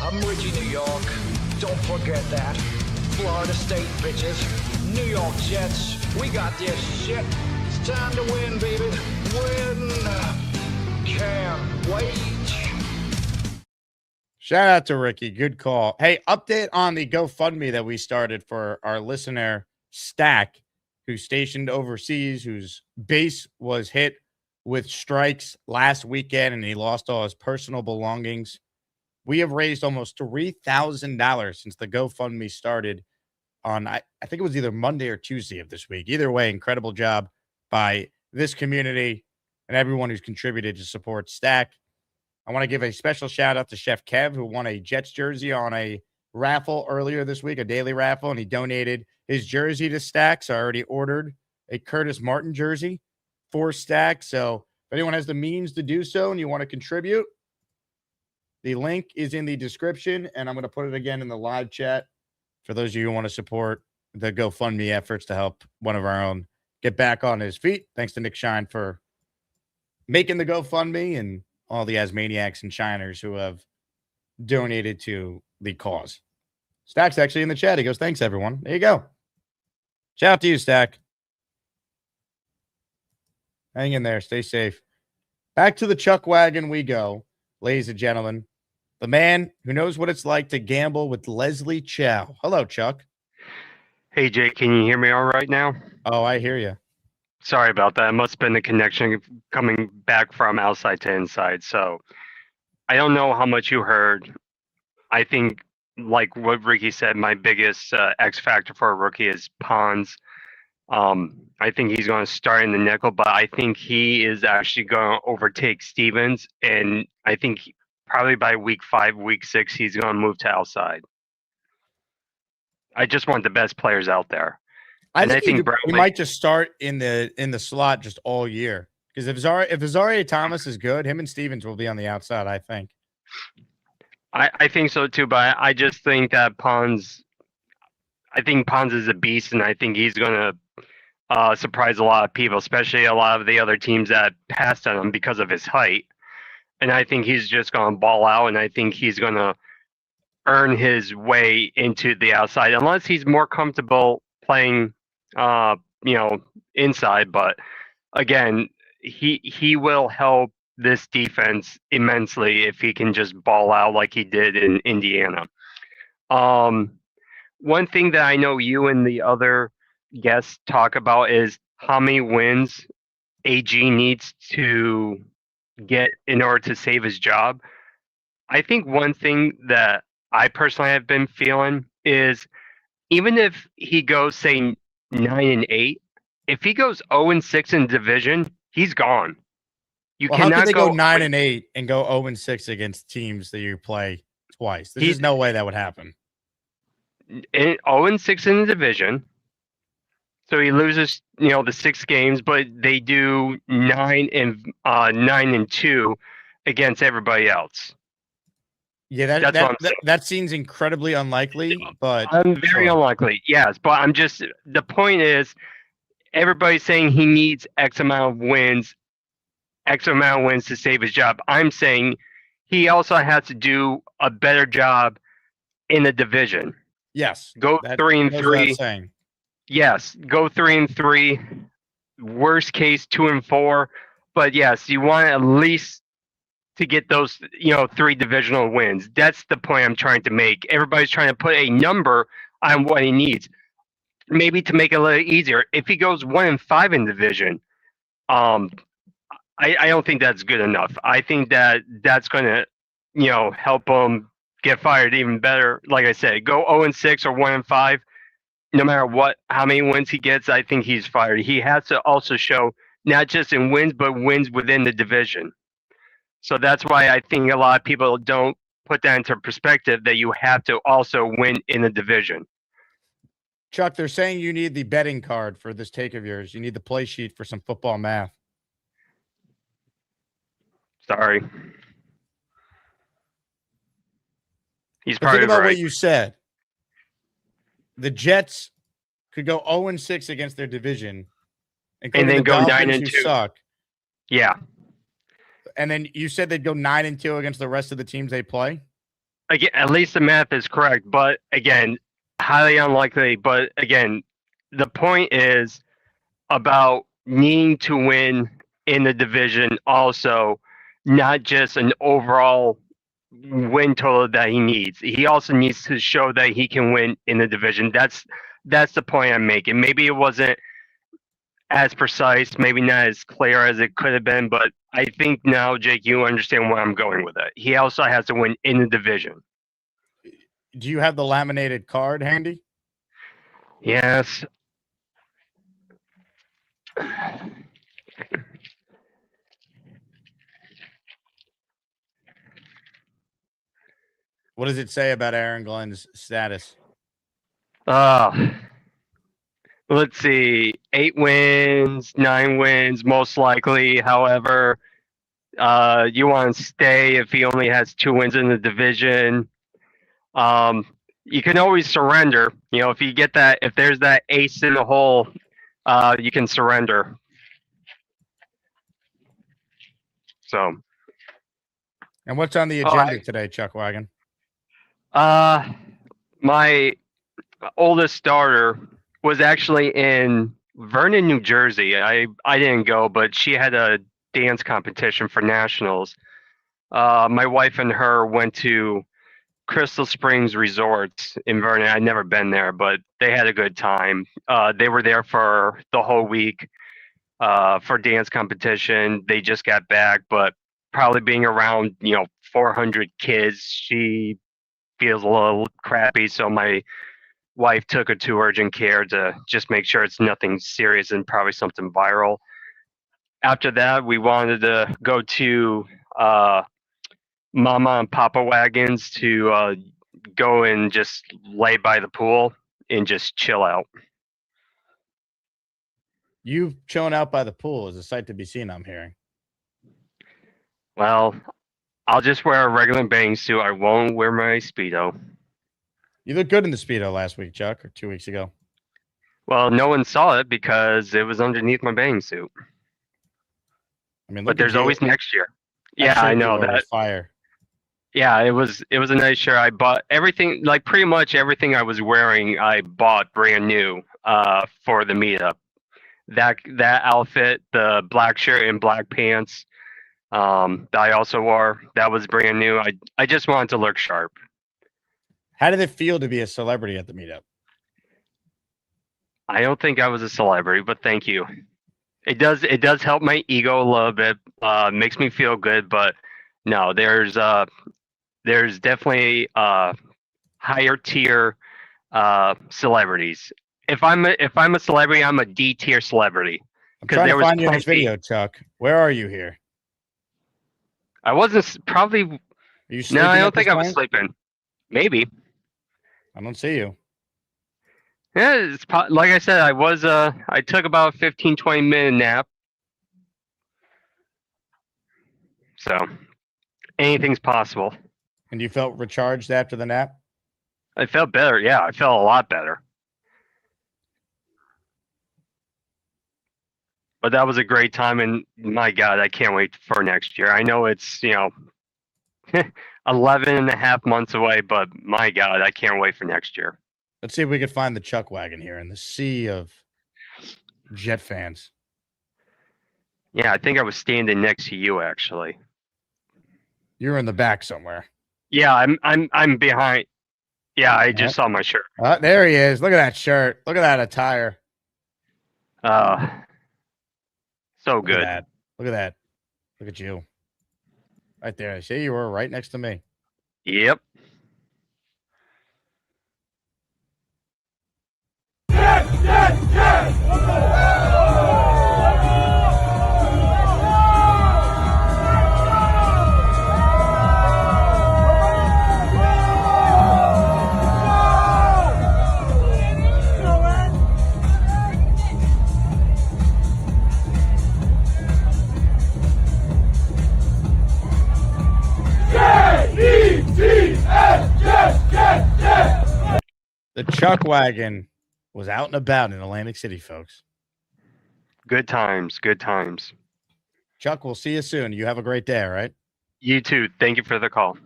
I'm Ricky, New York. Don't forget that. Florida State bitches. New York Jets. We got this shit. It's time to win, baby. Win. Can't wait.
Shout out to Ricky. Good call. Hey, update on the GoFundMe that we started for our listener, Stack, who's stationed overseas, whose base was hit with strikes last weekend and he lost all his personal belongings. We have raised almost $3,000 since the GoFundMe started on, I think it was either Monday or Tuesday of this week. Either way, incredible job by this community and everyone who's contributed to support Stack. I want to give a special shout out to Chef Kev, who won a Jets jersey on a raffle earlier this week, a daily raffle, and he donated his jersey to Stack. So I already ordered a Curtis Martin jersey for Stack. So if anyone has the means to do so and you want to contribute, the link is in the description, and I'm going to put it again in the live chat for those of you who want to support the GoFundMe efforts to help one of our own get back on his feet. Thanks to Nick Shine for making the GoFundMe and all the Asmaniacs and Shiners who have donated to the cause. Stack's actually in the chat. He goes, thanks, everyone. There you go. Shout out to you, Stack. Hang in there. Stay safe. Back to the Chuck Wagon we go, ladies and gentlemen. The man who knows what it's like to gamble with Leslie Chow. Hello, Chuck.
Hey, Jake, can you hear me all right now?
Oh, I hear you.
Sorry about that. It must have been the connection coming back from outside to inside. So I don't know how much you heard. I think, like what Ricky said, my biggest X factor for a rookie is Pons. I think he's going to start in the nickel, but I think he is actually going to overtake Stevens. And I think probably by week 5, week 6, he's going to move to outside. I just want the best players out there.
I think he
Brown
might just start in the slot just all year. Because if Azaria Thomas is good, him and Stevens will be on the outside, I think.
I think so too, but I just think that Pons is a beast, and I think he's going to surprise a lot of people, especially a lot of the other teams that passed on him because of his height. And I think he's just going to ball out, and I think he's going to earn his way into the outside, unless he's more comfortable playing, inside. But again, he will help this defense immensely if he can just ball out like he did in Indiana. One thing that I know you and the other guests talk about is how many wins AG needs to get in order to save his job. I think one thing that I personally have been feeling is even if he goes, say, 9-8, if he goes 0-6 in division, he's gone.
How can they go 9-8 and go 0-6 against teams that you play twice? There's no way that would happen.
0-6 in the division. So he loses, the 6 games, but they do 9-2 against everybody else.
Yeah, that seems incredibly unlikely, but
very unlikely. Yes, but the point is, everybody's saying he needs X amount of wins to save his job. I'm saying he also has to do a better job in the division.
Yes,
go 3-3. Yes, go 3-3. Worst case 2-4. But yes, you want at least to get those 3 divisional wins. That's the point I'm trying to make. Everybody's trying to put a number on what he needs. Maybe to make it a little easier. If he goes 1-5 in division, I don't think that's good enough. I think that's going to help him get fired even better. Like I said, go 0-6 or 1-5. No matter how many wins he gets, I think he's fired. He has to also show not just in wins, but wins within the division. So that's why I think a lot of people don't put that into perspective, that you have to also win in the division.
Chuck, they're saying you need the betting card for this take of yours. You need the play sheet for some football math.
Sorry. He's
But
probably
think about
right.
what you said. The Jets could go 0-6 against their division,
and then go 9-2.
Suck.
Yeah.
And then you said they'd go 9-2 against the rest of the teams they play?
Again, at least the math is correct, but again, highly unlikely. But again, the point is about needing to win in the division also, not just an overall win total that he needs. He also needs to show that he can win in the division. That's the point I'm making. Maybe it wasn't as precise, maybe not as clear as it could have been, but I think now, Jake, you understand where I'm going with it. He also has to win in the division.
Do you have the laminated card handy?
Yes.
What does it say about Aaron Glenn's status?
Let's see. 8 wins, 9 wins, most likely. However, you want to stay if he only has 2 wins in the division. You can always surrender. If you get that, if there's that ace in the hole, you can surrender. So.
And what's on the agenda today, Chuck Wagon?
My oldest starter was actually in Vernon, New Jersey. I didn't go, but she had a dance competition for nationals. My wife and her went to Crystal Springs Resorts in Vernon. I'd never been there, but they had a good time. They were there for the whole week for dance competition. They just got back, but probably being around 400 kids, she feels a little crappy. So my wife took her to urgent care to just make sure it's nothing serious and probably something viral. After that, we wanted to go to Mama and Papa Wagons to go and just lay by the pool and just chill out.
you chilling out by the pool is a sight to be seen, I'm hearing.
Well, I'll just wear a regular bathing suit. I won't wear my Speedo.
You looked good in the Speedo last week, Chuck, or 2 weeks ago.
Well, no one saw it because it was underneath my bathing suit.
I mean,
but there's always next year. Yeah, I know that.
Fire.
Yeah, it was a nice shirt. I bought everything, like pretty much everything I was wearing, I bought brand new for the meetup. That outfit, the black shirt and black pants, that I also wore, that was brand new. I just wanted to look sharp.
How did it feel to be a celebrity at the meetup?
I don't think I was a celebrity, but thank you. It does help my ego a little bit. Makes me feel good, but no, there's definitely higher tier celebrities. If I'm a celebrity, I'm a D tier celebrity.
I'm trying to find you in this video, Chuck. Where are you here?
I wasn't probably.
Are you sleeping?
No, I don't think I was sleeping. Maybe.
I don't see you.
Yeah, it's like I said, I took about a 15-20 minute nap. So anything's possible.
And you felt recharged after the nap?
I felt better. Yeah, I felt a lot better. But that was a great time, and my God, I can't wait for next year. I know it's, 11 and a half months away, but my God, I can't wait for next year.
Let's see if we can find the Chuck wagon here in the sea of Jet fans.
Yeah, I think I was standing next to you, actually.
You're in the back somewhere.
Yeah, I'm behind. Yeah, I just saw my shirt.
There he is. Look at that shirt. Look at that attire.
So good.
Look at that. Look at you. Right there. I see you were right next to me.
Yep.
The Chuck wagon was out and about in Atlantic City, folks.
Good times. Good times.
Chuck, we'll see you soon. You have a great day, all right?
You too. Thank you for the call.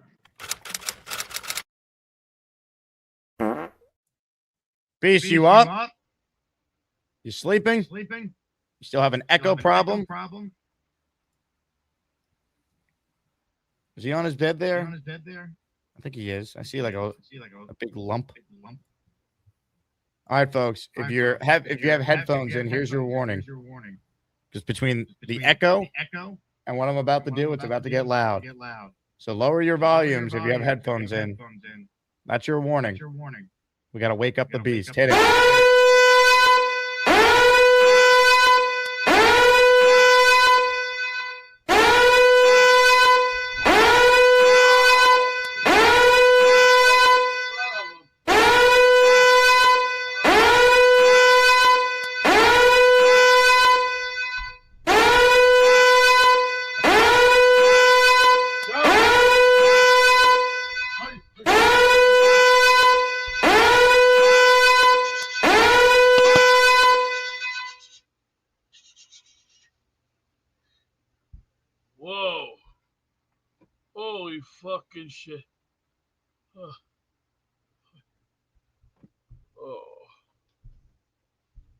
Beast, you up? You sleeping? You still have an echo problem? Is he on his bed there? I think he is. I see like a big lump. All right, folks. If you have headphones in, here's your warning. Because between the echo and what I'm about to do, it's about to get loud. So lower your volumes if you have headphones in. That's your warning. We got to wake up the beast. Hit it.
Whoa. Holy fucking shit. Oh.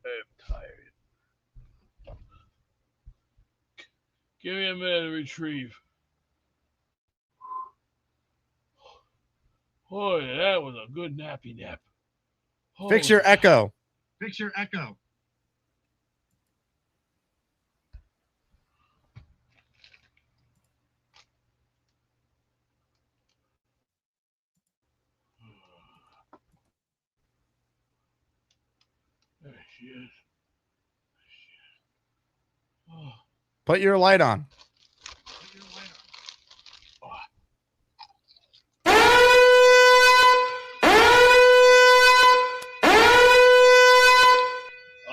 I'm tired. Give me a minute to retrieve. Boy, that was a good nappy nap.
Fix your echo.
There she is. Oh.
Put your light on.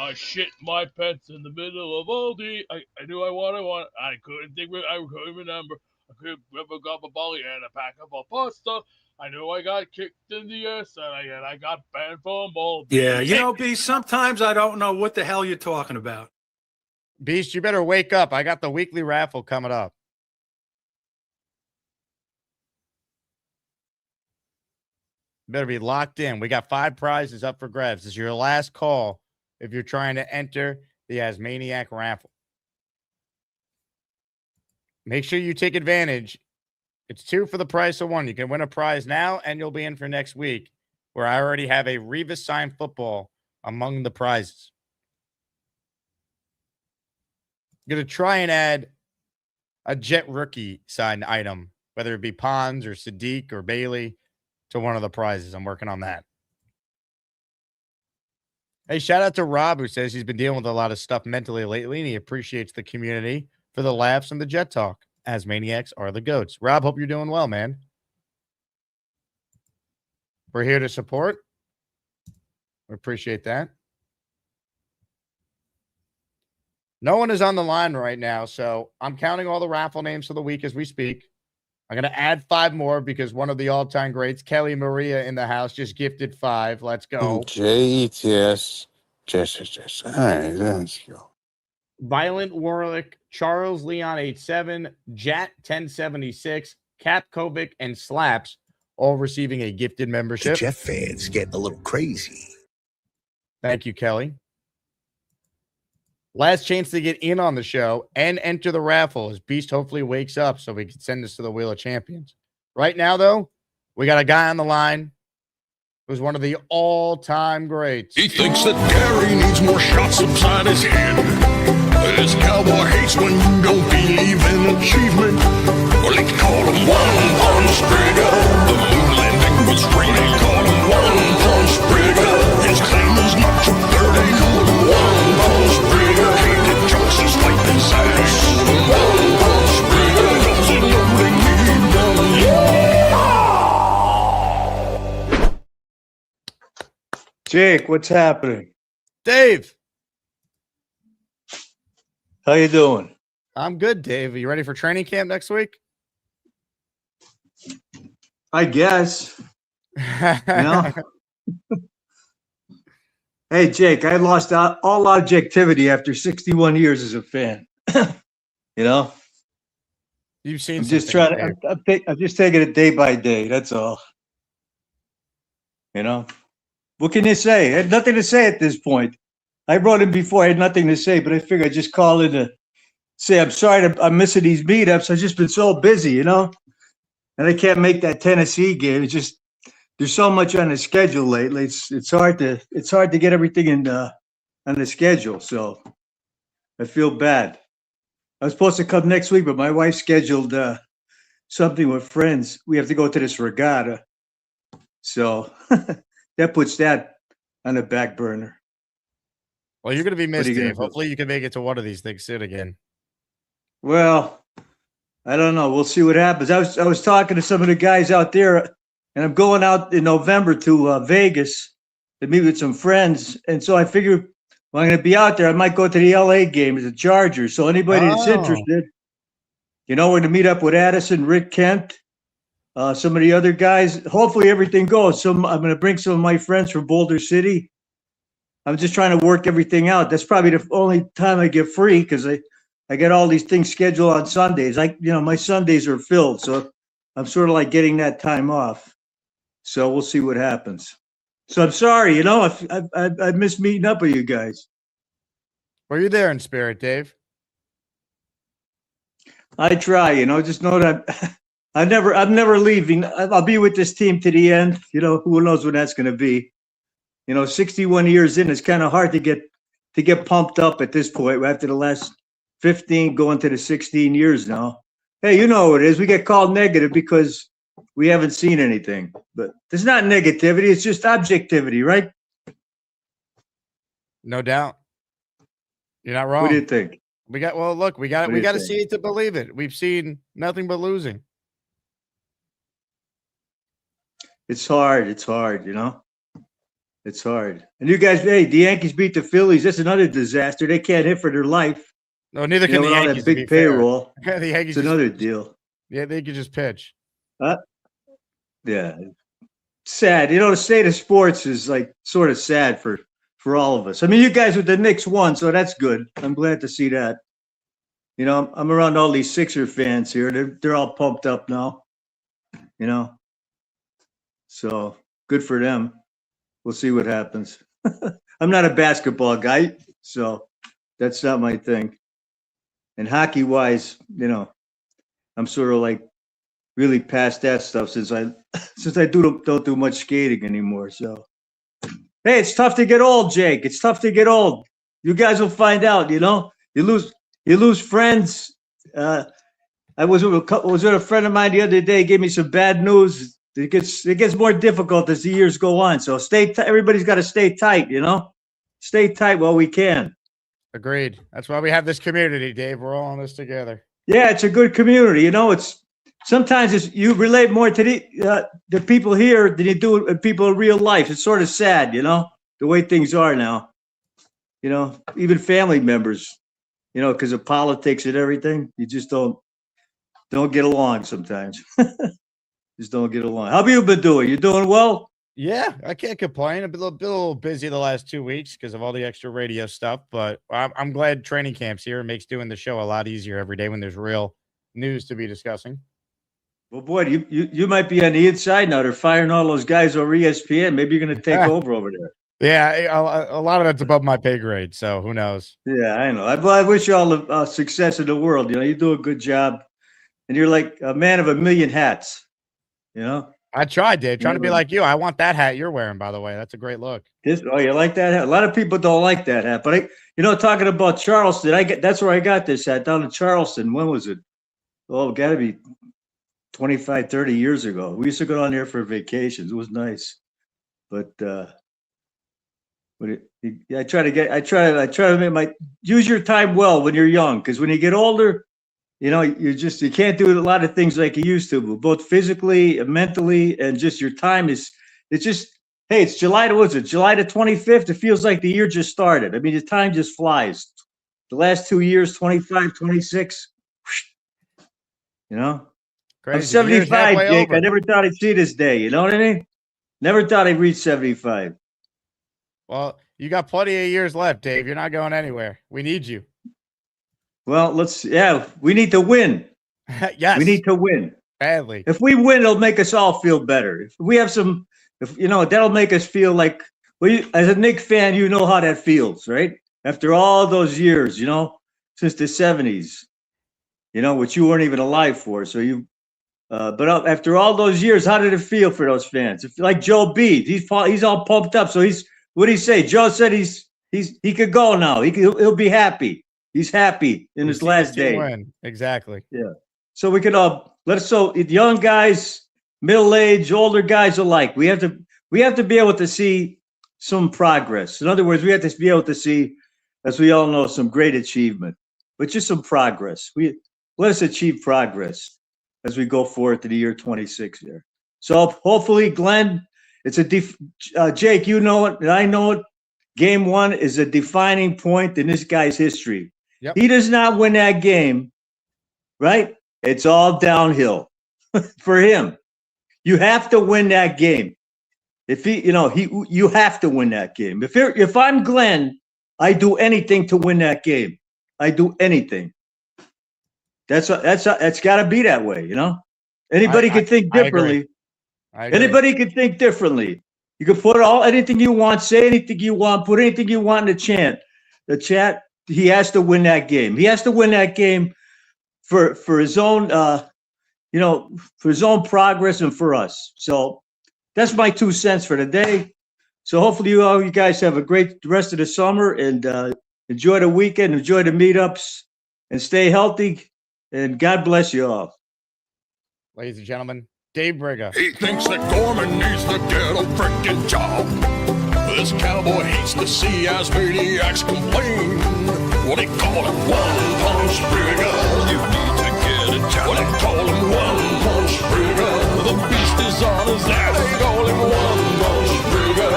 Oh shit. shit my pants in the middle of Aldi. I knew I want. I couldn't remember. I couldn't remember Gababali and a pack of pasta. I knew I got kicked in the ass and I got banned from Aldi.
Yeah, you know, B, sometimes I don't know what the hell you're talking about.
Beast, you better wake up. I got the weekly raffle coming up. Better be locked in. We got 5 prizes up for grabs. This is your last call if you're trying to enter the Asmaniac raffle. Make sure you take advantage. It's 2 for the price of 1. You can win a prize now, and you'll be in for next week, where I already have a Revis signed football among the prizes. I'm going to try and add a Jet rookie signed item, whether it be Pons or Sadiq or Bailey, to one of the prizes. I'm working on that. Hey, shout out to Rob, who says he's been dealing with a lot of stuff mentally lately, and he appreciates the community for the laughs and the Jet talk. As maniacs are the goats. Rob, hope you're doing well, man. We're here to support. We appreciate that. No one is on the line right now, so I'm counting all the raffle names for the week as we speak. I'm going to add 5 more because one of the all-time greats, Kelly Maria in the house, just gifted 5. Let's go.
J-E-T-S. Yes. All right, let's go.
Violent Warlick, Charles Leon 87, Jat 1076, Cap Kovic, and Slaps, all receiving a gifted membership.
The Jet fans getting a little crazy.
Thank you, Kelly. Last chance to get in on the show and enter the raffle as Beast hopefully wakes up so we can send this to the Wheel of Champions. Right now, though, we got a guy on the line who's one of the all-time greats.
He thinks that Gary needs more shots upside his head. This cowboy hates when you don't believe in achievement. Well, they call him one-punch Sprigger. The moon landing was free. They call him one-punch Sprigger. His claim is not too dirty. One-punch Sprigger. Hated jokes just like his ass. One-punch Sprigger. Does it know they need done?
Jake, what's happening?
Dave.
How you doing?
I'm good, Dave. Are you ready for training camp next week?
I guess. You know? Hey, Jake, I lost all objectivity after 61 years as a fan. You know?
You've seen
I'm just trying to, I'm just taking it day by day. That's all. You know? What can you say? I had nothing to say at this point. I wrote him before. I had nothing to say, but I figured I'd just call in to say I'm sorry I'm missing these meetups. I've just been so busy, you know? And I can't make that Tennessee game. It's just there's so much on the schedule lately. It's hard to get everything in on the schedule. So I feel bad. I was supposed to come next week, but my wife scheduled something with friends. We have to go to this regatta. So that puts that on the back burner.
Well, you're going to be missed, Dave. Hopefully you can make it to one of these things soon again.
Well, I don't know. We'll see what happens. I was talking to some of the guys out there, and I'm going out in November to Vegas to meet with some friends. And so I figured when I'm going to be out there, I might go to the LA game as a Chargers. So anybody that's interested, you know, we're going to meet up with Addison, Rick Kent, some of the other guys. Hopefully everything goes. So I'm going to bring some of my friends from Boulder City. I'm just trying to work everything out. That's probably the only time I get free because I get all these things scheduled on Sundays. My Sundays are filled, so I'm sort of like getting that time off. So we'll see what happens. So I'm sorry, you know, I miss meeting up with you guys.
Were you there in spirit, Dave?
I try, you know, just know that I'm never leaving. I'll be with this team to the end. You know, who knows when that's going to be. You know, 61 years in, it's kind of hard to get pumped up at this point after the last 15 going to the 16 years now. Hey, you know what it is. We get called negative because we haven't seen anything. But it's not negativity. It's just objectivity, right?
No doubt. You're not wrong.
What do you think?
We got to see it to believe it. We've seen nothing but losing.
It's hard, you know. It's hard. And you guys, hey, the Yankees beat the Phillies. That's another disaster. They can't hit for their life.
No, neither can the
with all
Yankees.
that big payroll.
The Yankees.
It's another deal.
Yeah, they could just pitch.
Yeah. Sad. The state of sports is like sort of sad for all of us. I mean, you guys with the Knicks won, so that's good. I'm glad to see that. I'm around all these Sixer fans here. They're all pumped up now. So good for them. We'll see what happens. I'm not a basketball guy, so that's not my thing. And hockey wise, I'm sort of like really past that stuff since I don't do much skating anymore. So hey, it's tough to get old, Jake. It's tough to get old. You guys will find out. You lose friends. I was with a friend of mine the other day. Gave me some bad news. It gets more difficult as the years go on. So everybody's got to stay tight. Stay tight while we can.
Agreed. That's why we have this community, Dave. We're all in this together.
Yeah, it's a good community. It's sometimes you relate more to the people here than you do with people in real life. It's sort of sad, the way things are now. Even family members, because of politics and everything, you just don't get along sometimes. Just don't get along. How have you been doing? You doing well?
Yeah, I can't complain. I've been a little busy the last 2 weeks because of all the extra radio stuff, but I'm glad training camp's here. It makes doing the show a lot easier every day when there's real news to be discussing.
Well, boy, you might be on the inside now. They're firing all those guys over ESPN. Maybe you're going to take over there.
Yeah, a lot of that's above my pay grade, so who knows?
Yeah, I know. I wish you all the success in the world. You do a good job, and you're like a man of a million hats.
I tried, Dave. Trying to be like you. I want that hat you're wearing, by the way. That's a great look.
You like that hat? A lot of people don't like that hat, but talking about Charleston, that's where I got this hat, down in Charleston. When was it? Oh, got to be 25, 30 years ago. We used to go down there for vacations. It was nice, but I try to use your time well when you're young, because when you get older, you can't do a lot of things like you used to, both physically and mentally, and just your time it's July the 25th. It feels like the year just started. I mean, the time just flies. The last 2 years, 25, 26,
Crazy.
I'm 75, Jake. Over. I never thought I'd see this day. You know what I mean? Never thought I'd reach 75.
Well, you got plenty of years left, Dave. You're not going anywhere. We need you.
Well, we need to win.
Yes.
We need to win.
Badly.
If we win, it'll make us all feel better. If we have that'll make us feel like, as a Knicks fan, you know how that feels, right? After all those years, since the 70s, which you weren't even alive for. So but after all those years, how did it feel for those fans? Like Joe B, he's all pumped up. So what did he say? Joe said he could go now. He'll be happy. He's happy in his last day.
Win. Exactly.
Yeah. So we can young guys, middle age, older guys alike. We have to be able to see some progress. In other words, we have to be able to see, as we all know, some great achievement, but just some progress. Let us achieve progress as we go forward to the year 26 here. So hopefully, Glenn, Jake, you know it, and I know it. Game 1 is a defining point in this guy's history.
Yep.
He does not win that game, right? It's all downhill for him. You have to win that game. You have to win that game. If I'm Glenn, I do anything to win that game. I do anything. That's got to be that way, Anybody can think differently.
I agree.
Anybody can think differently. You can put anything you want, say anything you want, put anything you want in the chat. He has to win that game. He has to win that game for his own, for his own progress and for us. So that's my 2 cents for today. So hopefully you guys have a great rest of the summer, and enjoy the weekend, enjoy the meetups, and stay healthy. And God bless you all.
Ladies and gentlemen, Dave Briga.
He thinks that Gorman needs to get a frickin' job. This cowboy hates to see asmaniacs complain. What they call him, one-punch Briga. You need to get a job. What they call him, one-punch Briga. The beast is on his ass. They call him one-punch Briga.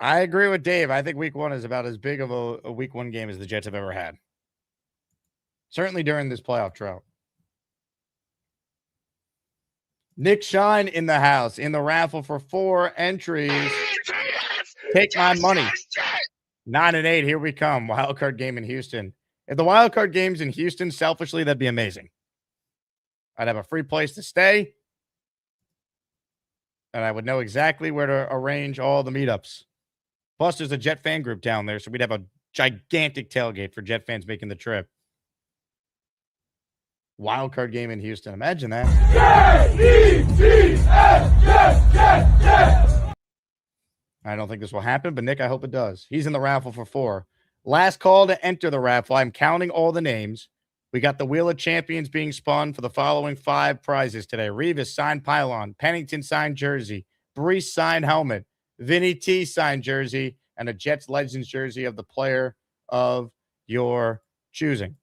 I agree with Dave. I think week 1 is about as big of a week 1 game as the Jets have ever had. Certainly during this playoff drought. Nick Shine in the house in the raffle for 4 entries. Take my money. 9 and 8. Here we come. Wild card game in Houston. If the wild card game's in Houston, selfishly, that'd be amazing. I'd have a free place to stay. And I would know exactly where to arrange all the meetups. Plus, there's a Jet fan group down there, so we'd have a gigantic tailgate for Jet fans making the trip. Wild card game in Houston. Imagine that. I don't think this will happen, but Nick, I hope it does. He's in the raffle for 4. Last call to enter the raffle. I'm counting all the names. We got the Wheel of Champions being spun for the following 5 prizes today. Revis signed pylon, Pennington signed jersey, Brees signed helmet, Vinny T signed jersey, and a Jets Legends jersey of the player of your choosing.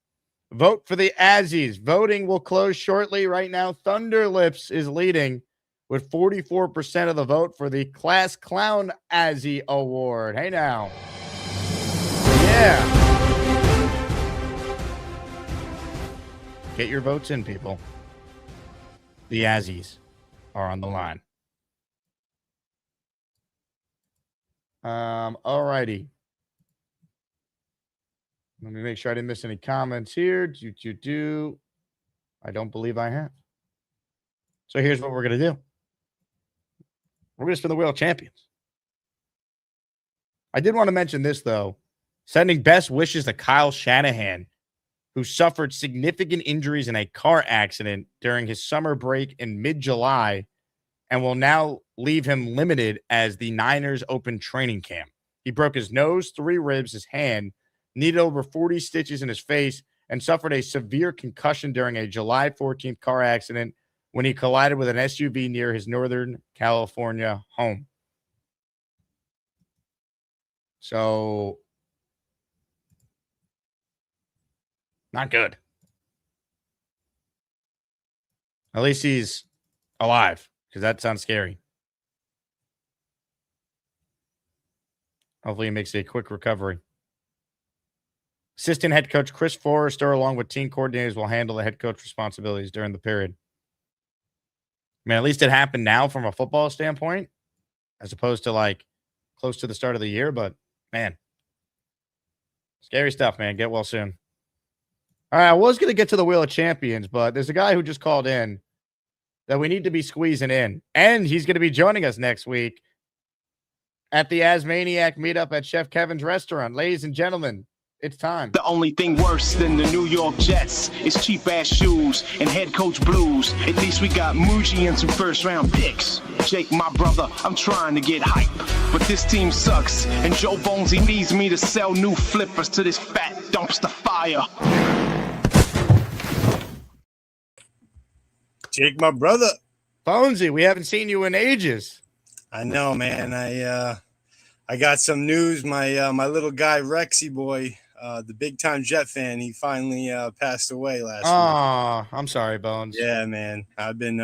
Vote for the Azzies. Voting will close shortly. Right now, Thunder Lips is leading with 44% of the vote for the Class Clown Azzie Award. Hey now. Yeah. Get your votes in, people. The Azzies are on the line. All righty. Let me make sure I didn't miss any comments here. I don't believe I have. So here's what we're going to do. We're going to spin the Wheel of Champions. I did want to mention this, though. Sending best wishes to Kyle Shanahan, who suffered significant injuries in a car accident during his summer break in mid-July and will now leave him limited as the Niners open training camp. He broke his nose, 3 ribs, his hand, needed over 40 stitches in his face, and suffered a severe concussion during a July 14th car accident when he collided with an SUV near his Northern California home. So, not good. At least he's alive, because that sounds scary. Hopefully he makes a quick recovery. Assistant head coach Chris Forrester, along with team coordinators, will handle the head coach responsibilities during the period. I mean, at least it happened now from a football standpoint, as opposed to like close to the start of the year. But man, scary stuff, man. Get well soon. All right, I was going to get to the Wheel of Champions, but there's a guy who just called in that we need to be squeezing in, and he's going to be joining us next week at the Asmaniac meetup at Chef Kevin's restaurant. Ladies and gentlemen, it's time.
The only thing worse than the New York Jets is cheap-ass shoes and head coach blues. At least we got Mougey and some first-round picks. Jake, my brother, I'm trying to get hype, but this team sucks, and Joe Bones, he needs me to sell new flippers to this fat dumpster fire.
Jake, my brother.
Bonesy, we haven't seen you in ages.
I know, man. I got some news. My little guy, Rexy boy, the big-time Jet fan, he finally passed away last week.
Oh, I'm sorry, Bones.
Yeah, man. I've been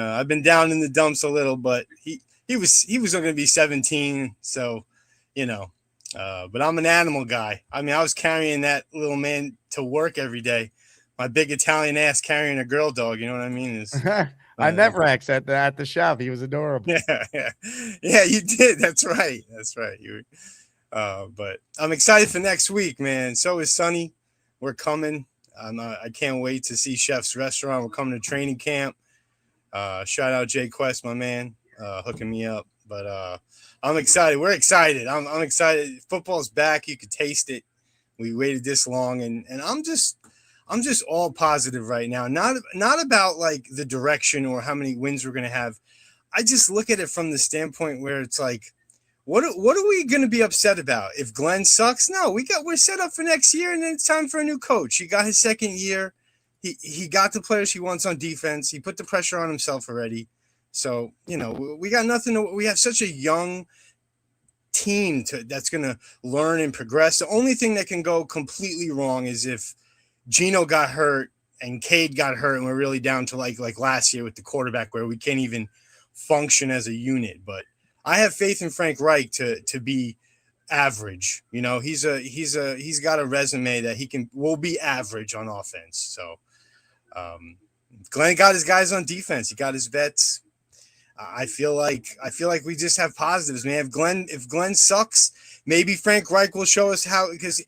down in the dumps a little, but he was going to be 17, so you know. But I'm an animal guy. I mean, I was carrying that little man to work every day. My big Italian ass carrying a girl dog. You know what I mean?
I met Rex at the shop. He was adorable.
Yeah, you did. That's right. But I'm excited for next week, man. So is Sonny. We're coming. I can't wait to see Chef's restaurant. We're coming to training camp. Shout out Jay Quest, my man, hooking me up. But I'm excited. We're excited. I'm excited. Football's back. You could taste it. We waited this long, and I'm just all positive right now. Not about like the direction or how many wins we're going to have. I just look at it from the standpoint where it's like, what are we going to be upset about? If Glenn sucks? No, we're set up for next year, and then it's time for a new coach. He got his second year. He got the players he wants on defense. He put the pressure on himself already. So, you know, we got nothing. We have such a young team that's going to learn and progress. The only thing that can go completely wrong is if Gino got hurt and Cade got hurt, and we're really down to like last year with the quarterback where we can't even function as a unit. But I have faith in Frank Reich to be average. You know, he's got a resume that will be average on offense. So Glenn got his guys on defense. He got his vets. I feel like we just have positives, man. If Glenn sucks, maybe Frank Reich will show us how, because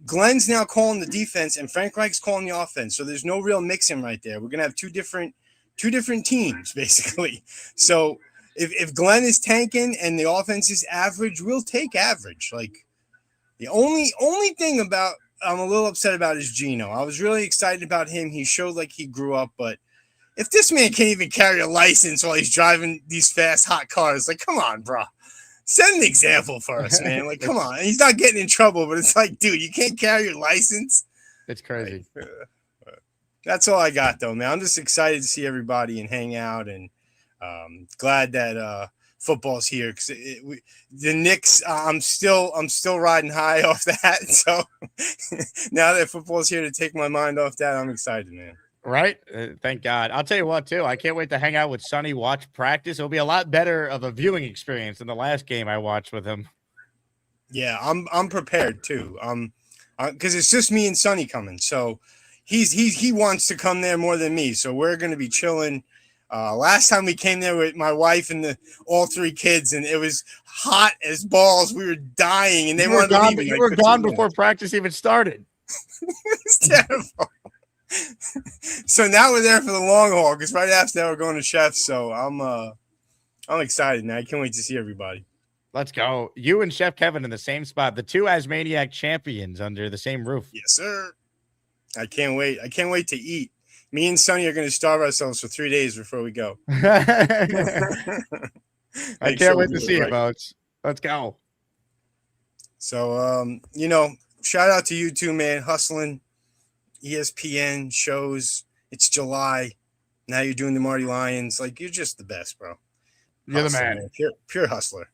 Glenn's now calling the defense and Frank Reich's calling the offense. So there's no real mixing right there. We're gonna have two different teams basically. So if Glenn is tanking and the offense is average, we'll take average. Like the only thing about I'm a little upset about is Gino. I was really excited about him. He showed like he grew up, but if this man can't even carry a license while he's driving these fast, hot cars, like, come on, bro. Set an example for us, man. Like, come on. He's not getting in trouble, but it's like, dude, you can't carry your license.
It's crazy.
That's all I got, though, man. I'm just excited to see everybody and hang out, and glad that football's here because the Knicks. I'm still riding high off that. So now that football's here to take my mind off that, I'm excited, man.
Right? Thank God. I'll tell you what, too. I can't wait to hang out with Sonny, watch practice. It'll be a lot better of a viewing experience than the last game I watched with him.
Yeah, I'm prepared too. Because it's just me and Sonny coming. So he wants to come there more than me. So we're going to be chilling. Last time we came there with my wife and all three kids, and it was hot as balls. We were dying, and they weren't leaving.
You were gone before practice even started.
It's terrible. So now we're there for the long haul because right after that we're going to Chef's. So I'm excited, man. I can't wait to see everybody.
Let's go. You and Chef Kevin in the same spot. The two Asmaniac champions under the same roof.
Yes, sir. I can't wait. I can't wait to eat. Me and Sonny are going to starve ourselves for 3 days before we go.
I can't wait to see it, folks. Let's go.
So, shout out to you two, man. Hustling. ESPN shows. It's July. Now you're doing the Marty Lions. Like, you're just the best, bro.
You're
Hustler,
the man.
Pure hustler.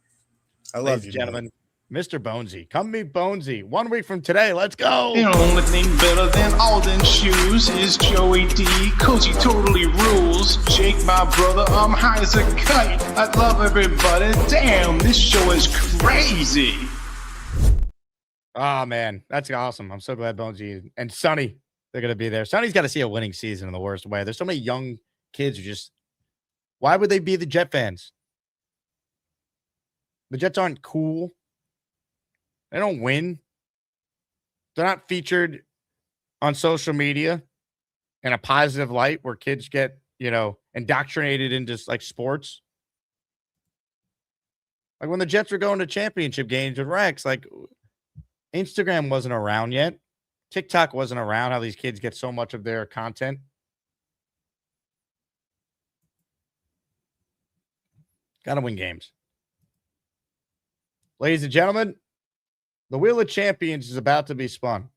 I love
Ladies
you,
and gentlemen. Mr. Bonesy. Come meet Bonesy. 1 week from today. Let's go.
The only thing better than Alden shoes is Joey D. Cozy totally rules. Jake, my brother, I'm high as a kite. I love everybody. Damn, this show is crazy.
Oh, man. That's awesome. I'm so glad Bonesy and Sonny, they're going to be there. Sonny's got to see a winning season in the worst way. There's so many young kids who just, why would they be the Jet fans? The Jets aren't cool. They don't win. They're not featured on social media in a positive light where kids get, indoctrinated into like sports. Like when the Jets were going to championship games with Rex, like Instagram wasn't around yet. TikTok wasn't around, how these kids get so much of their content. Got to win games. Ladies and gentlemen, the Wheel of Champions is about to be spun.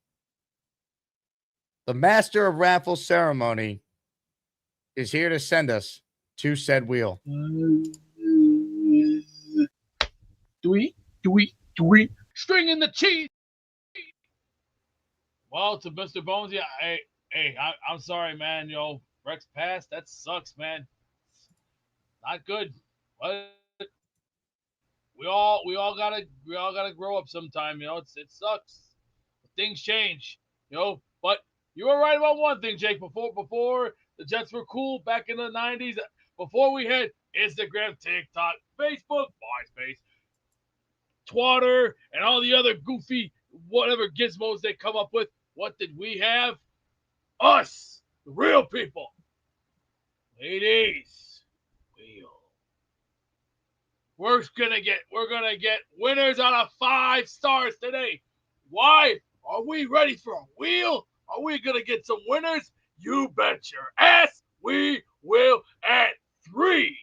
The master of raffle ceremony is here to send us to said wheel.
String in the cheese. Well, to Mr. Bonesy, I'm sorry, man. Rex passed. That sucks, man. Not good. But we all gotta grow up sometime. It sucks. Things change. But you were right about one thing, Jake. Before the Jets were cool back in the 90s, before we had Instagram, TikTok, Facebook, MySpace, Twitter, and all the other goofy whatever gizmos they come up with, what did we have? Us, the real people. Ladies, we're gonna get winners out of 5 stars today. Why? Are we ready for a wheel? Are we gonna get some winners? You bet your ass we will at 3,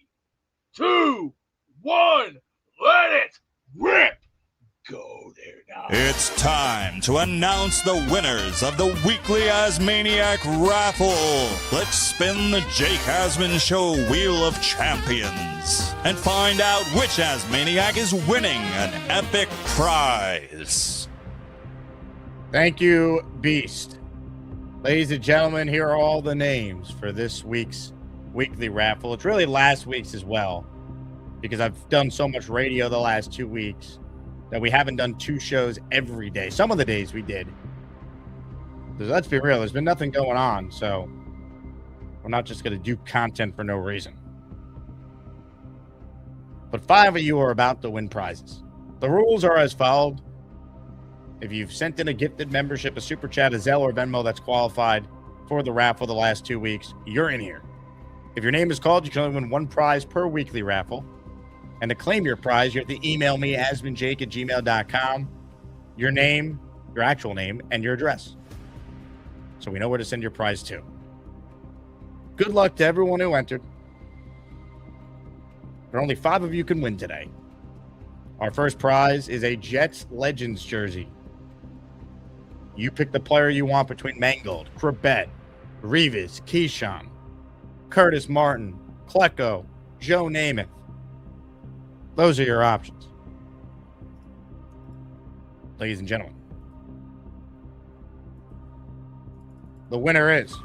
2, 1. Let it rip. Go there now.
It's time to announce the winners of the weekly Asmaniac raffle. Let's spin the Jake Asman Show Wheel of Champions and find out which Asmaniac is winning an epic prize.
Thank you, Beast. Ladies and gentlemen, here are all the names for this week's weekly raffle. It's really last week's as well, because I've done so much radio the last 2 weeks. that we haven't done 2 shows every day. Some of the days we did. Because let's be real, there's been nothing going on, so we're not just going to do content for no reason. But 5 of you are about to win prizes. The rules are as followed. If you've sent in a gifted membership, a super chat, a Zelle, or Venmo that's qualified for the raffle the last 2 weeks, you're in here. If your name is called, you can only win 1 prize per weekly raffle. And to claim your prize, you have to email me, asmanjake@gmail.com, your name, your actual name, and your address, so we know where to send your prize to. Good luck to everyone who entered. But only 5 of you can win today. Our first prize is a Jets Legends jersey. You pick the player you want between Mangold, Crabette, Revis, Keyshawn, Curtis Martin, Klecko, Joe Namath. Those are your options. Ladies and gentlemen, the winner is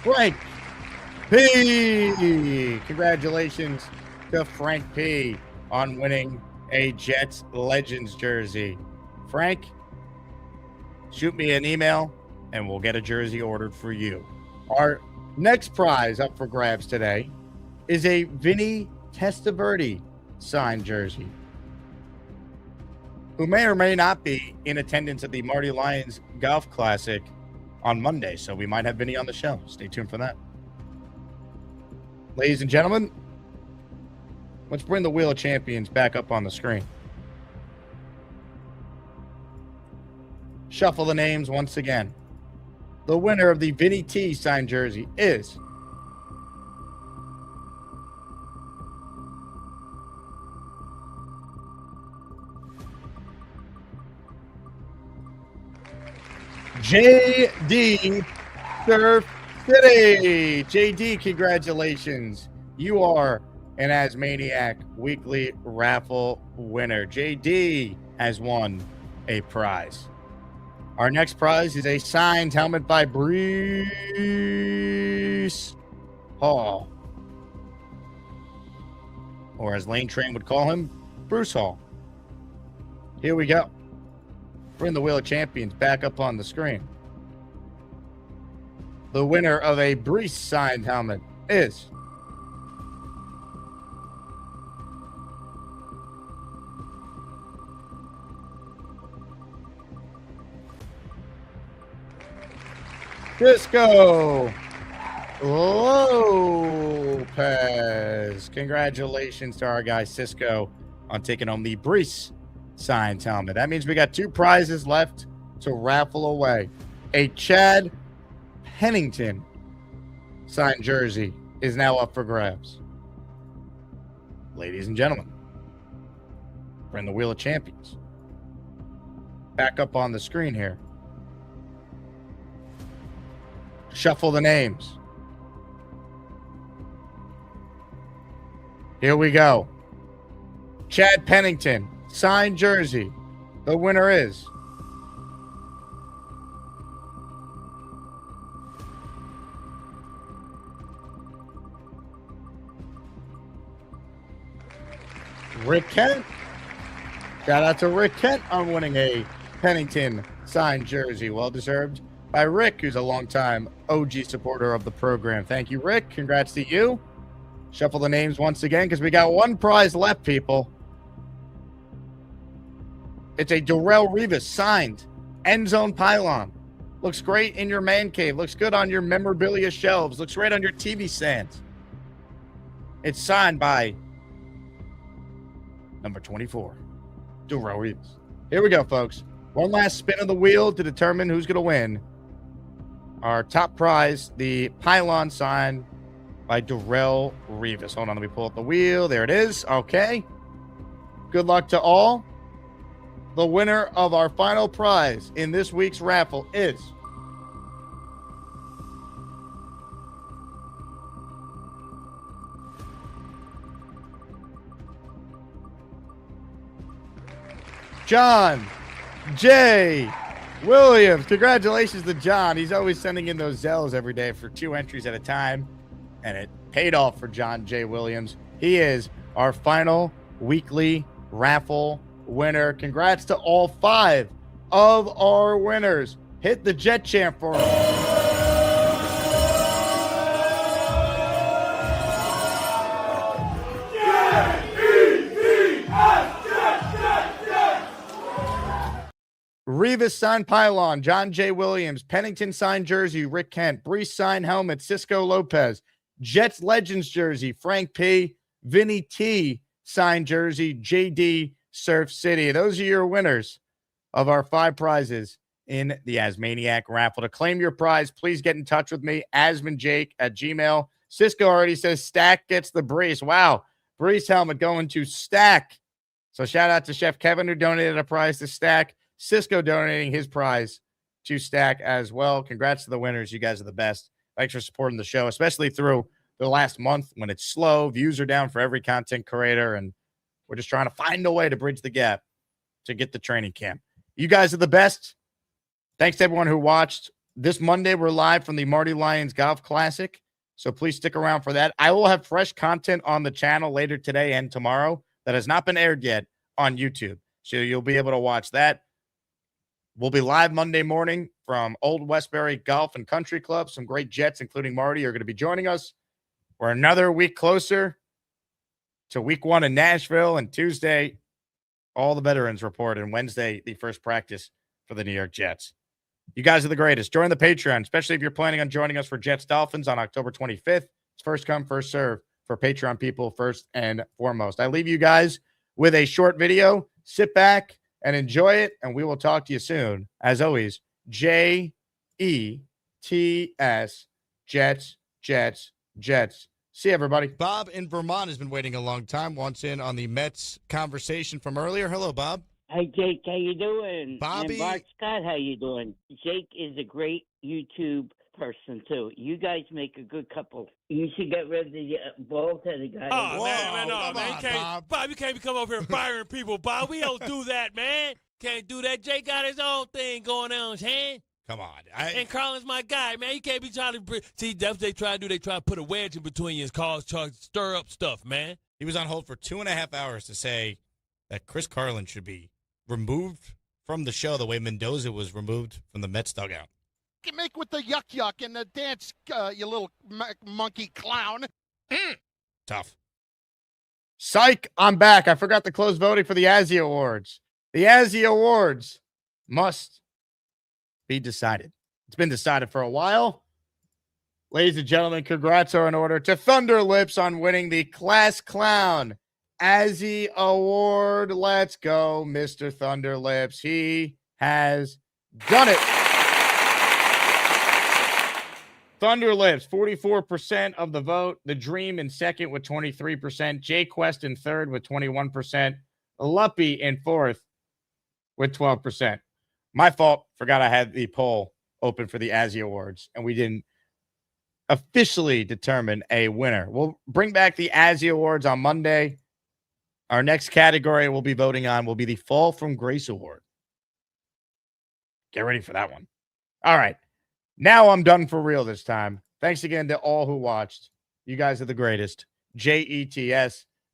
Frank P. Congratulations to Frank P. on winning a Jets Legends jersey. Frank, shoot me an email and we'll get a jersey ordered for you. Our next prize up for grabs today is a Vinny Testaverde signed jersey, who may or may not be in attendance at the Marty Lyons Golf Classic on Monday, so we might have Vinny on the show. Stay tuned for that. Ladies and gentlemen, let's bring the Wheel of Champions back up on the screen. Shuffle the names once again. The winner of the Vinny T signed jersey is JD Surf City. JD, congratulations. You are an Asmaniac weekly raffle winner. JD has won a prize. Our next prize is a signed helmet by Brees Hall, or as Lane Train would call him, Bruce Hall. Here we go. Bring the Wheel of Champions back up on the screen. The winner of a Brees signed helmet is Cisco Lopez. Congratulations to our guy Cisco on taking home the Brees signed helmet. That means we got 2 prizes left to raffle away. A Chad Pennington signed jersey is now up for grabs. Ladies and gentlemen, bring the Wheel of Champions back up on the screen here. Shuffle the names. Here we go. Chad Pennington, signed jersey. The winner is Rick Kent. Shout out to Rick Kent on winning a Pennington signed jersey. Well deserved by Rick, who's a longtime OG supporter of the program. Thank you, Rick. Congrats to you. Shuffle the names once again because we got 1 prize left, people. It's a Darrelle Revis signed end zone pylon. Looks great in your man cave. Looks good on your memorabilia shelves. Looks great on your TV stands. It's signed by number 24, Darrelle Revis. Here we go, folks. One last spin of the wheel to determine who's going to win. Our top prize, the pylon signed by Darrelle Revis. Hold on, let me pull up the wheel. There it is. Okay. Good luck to all. The winner of our final prize in this week's raffle is John J. Williams. Congratulations to John. He's always sending in those Zells every day for 2 entries at a time, and it paid off for John J. Williams. He is our final weekly raffle winner. Congrats to all 5 of our winners. Hit the Jet Champ for him. Revis signed pylon, John J. Williams, Pennington signed jersey, Rick Kent, Brees signed helmet, Cisco Lopez, Jets Legends jersey, Frank P, Vinny T signed jersey, JD Surf City. Those are your winners of our 5 prizes in the Asmaniac raffle. To claim your prize, please get in touch with me, asmanjake@gmail. Cisco already says Stack gets the Brees. Wow, Brees helmet going to Stack. So shout out to Chef Kevin who donated a prize to Stack. Cisco donating his prize to Stack as well. Congrats to the winners. You guys are the best. Thanks for supporting the show, especially through the last month when it's slow. Views are down for every content creator, and we're just trying to find a way to bridge the gap to get the training camp. You guys are the best. Thanks to everyone who watched. This Monday, we're live from the Marty Lyons Golf Classic, so please stick around for that. I will have fresh content on the channel later today and tomorrow that has not been aired yet on YouTube, so you'll be able to watch that. We'll be live Monday morning from Old Westbury Golf and Country Club. Some great Jets, including Marty, are going to be joining us. We're another week closer to week 1 in Nashville, and Tuesday, all the veterans report, and Wednesday, the first practice for the New York Jets. You guys are the greatest. Join the Patreon, especially if you're planning on joining us for Jets Dolphins on October 25th. It's first come, first serve for Patreon people first and foremost. I leave you guys with a short video. Sit back and enjoy it, and we will talk to you soon. As always, Jets, Jets, Jets, Jets. See you, everybody. Bob in Vermont has been waiting a long time. Wants in on the Mets conversation from earlier. Hello, Bob.
Hey, Jake, how you doing?
Bobby.
And Bart Scott, how you doing? Jake is a great YouTube person, too. You guys make a good couple. You should get rid of the bald-headed guy.
Oh, man, Bob, you can't come over here firing people, Bob. We don't do that, man. Can't do that. Jake got his own thing going on in his hand.
Come on.
And Carlin's my guy, man. You can't be trying to see, that's what they try to do. They try to put a wedge in between you and cause, stir up stuff, man.
He was on hold for 2.5 hours to say that Chris Carlin should be removed from the show the way Mendoza was removed from the Mets dugout.
Make with the yuck and the dance, you little monkey clown.
Tough. Psych, I'm back. I forgot to close voting for the Azzy Awards. The Azzy Awards must be decided. It's been decided for a while. Ladies and gentlemen, congrats are in order to Thunder Lips on winning the Class Clown Azzy Award. Let's go, Mr. Thunder Lips. He has done it. Thunder Lips, 44% of the vote. The Dream in second with 23%. Jay Quest in third with 21%. Luppy in fourth with 12%. My fault. Forgot I had the poll open for the Azzy Awards, and we didn't officially determine a winner. We'll bring back the Azzy Awards on Monday. Our next category we'll be voting on will be the Fall from Grace Award. Get ready for that one. All right. Now I'm done for real this time. Thanks again to all who watched. You guys are the greatest. Jets,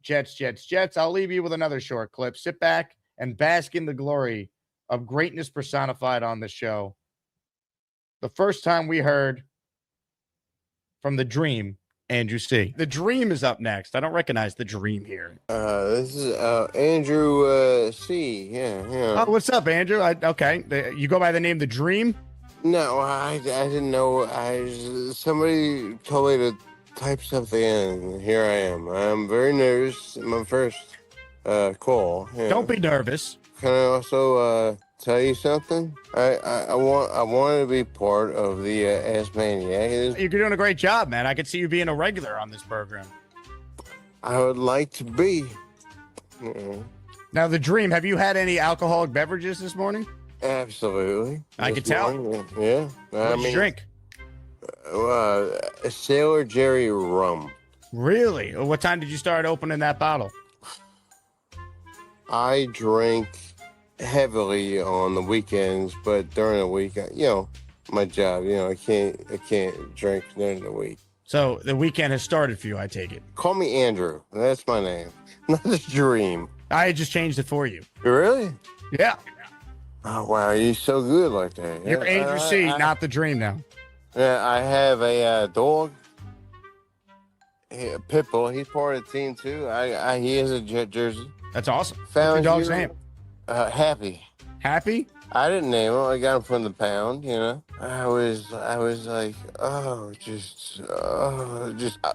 Jets, Jets, Jets. I'll leave you with another short clip. Sit back and bask in the glory of greatness personified on the show. The first time we heard from the Dream, Andrew C. The Dream is up next. I don't recognize the Dream here.
This is Andrew C. Yeah.
Oh, what's up, Andrew? Okay. You go by the name The Dream?
No, I didn't know. Somebody told me to type something in, and here I am. I'm very nervous. My first call. Yeah.
Don't be nervous.
Can I also tell you something? I want to be part of the Asmaniac.
You're doing a great job, man. I could see you being a regular on this program.
I would like to be.
Now, The Dream, have you had any alcoholic beverages this morning?
Absolutely.
I can tell.
Yeah.
What did you drink?
A Sailor Jerry rum.
Really? What time did you start opening that bottle?
I drink heavily on the weekends, but during the week, my job, I can't drink during the week.
So the weekend has started for you, I take it.
Call me Andrew. That's my name. Not the Dream.
I just changed it for you.
Really?
Yeah.
Oh, wow. You're so good like that.
You're Andrew C., not the Dream now.
Yeah, I have a dog. A pit bull. He's part of the team, too. He has a Jet jersey.
That's awesome.
Found
What's your dog's
you,
name?
Happy.
Happy?
I didn't name him. I got him from the pound, I was like,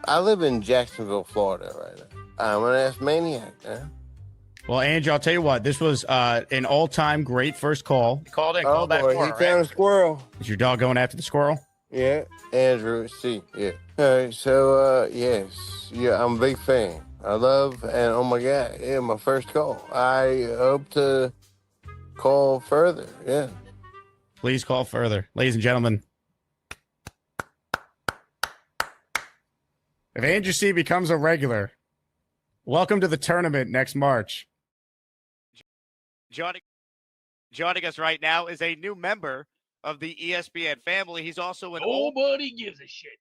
I live in Jacksonville, Florida right now. I'm an ass maniac, man.
Well, Andrew, I'll tell you what. This was an all-time great first call. You called in. Called back
boy,
for
he
it,
found a squirrel.
Is your dog going after the squirrel?
Yeah, Andrew C. Yeah. All right, so, yes. Yeah, I'm a big fan. I love, and oh my God, yeah, my first call. I hope to call further, yeah.
Please call further. Ladies and gentlemen, if Andrew C. becomes a regular, welcome to the tournament next March.
Joining us right now is a new member of the ESPN family. He's also an
Nobody gives a shit.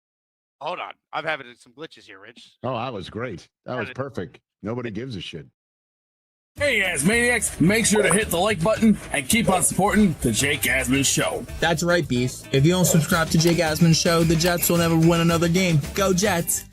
Hold on. I'm having some glitches here, Rich.
Oh, that was great. That was perfect. Nobody gives a shit.
Hey, Asmaniacs, make sure to hit the like button and keep on supporting the Jake Asman Show.
That's right, Beast. If you don't subscribe to Jake Asman Show, the Jets will never win another game. Go Jets!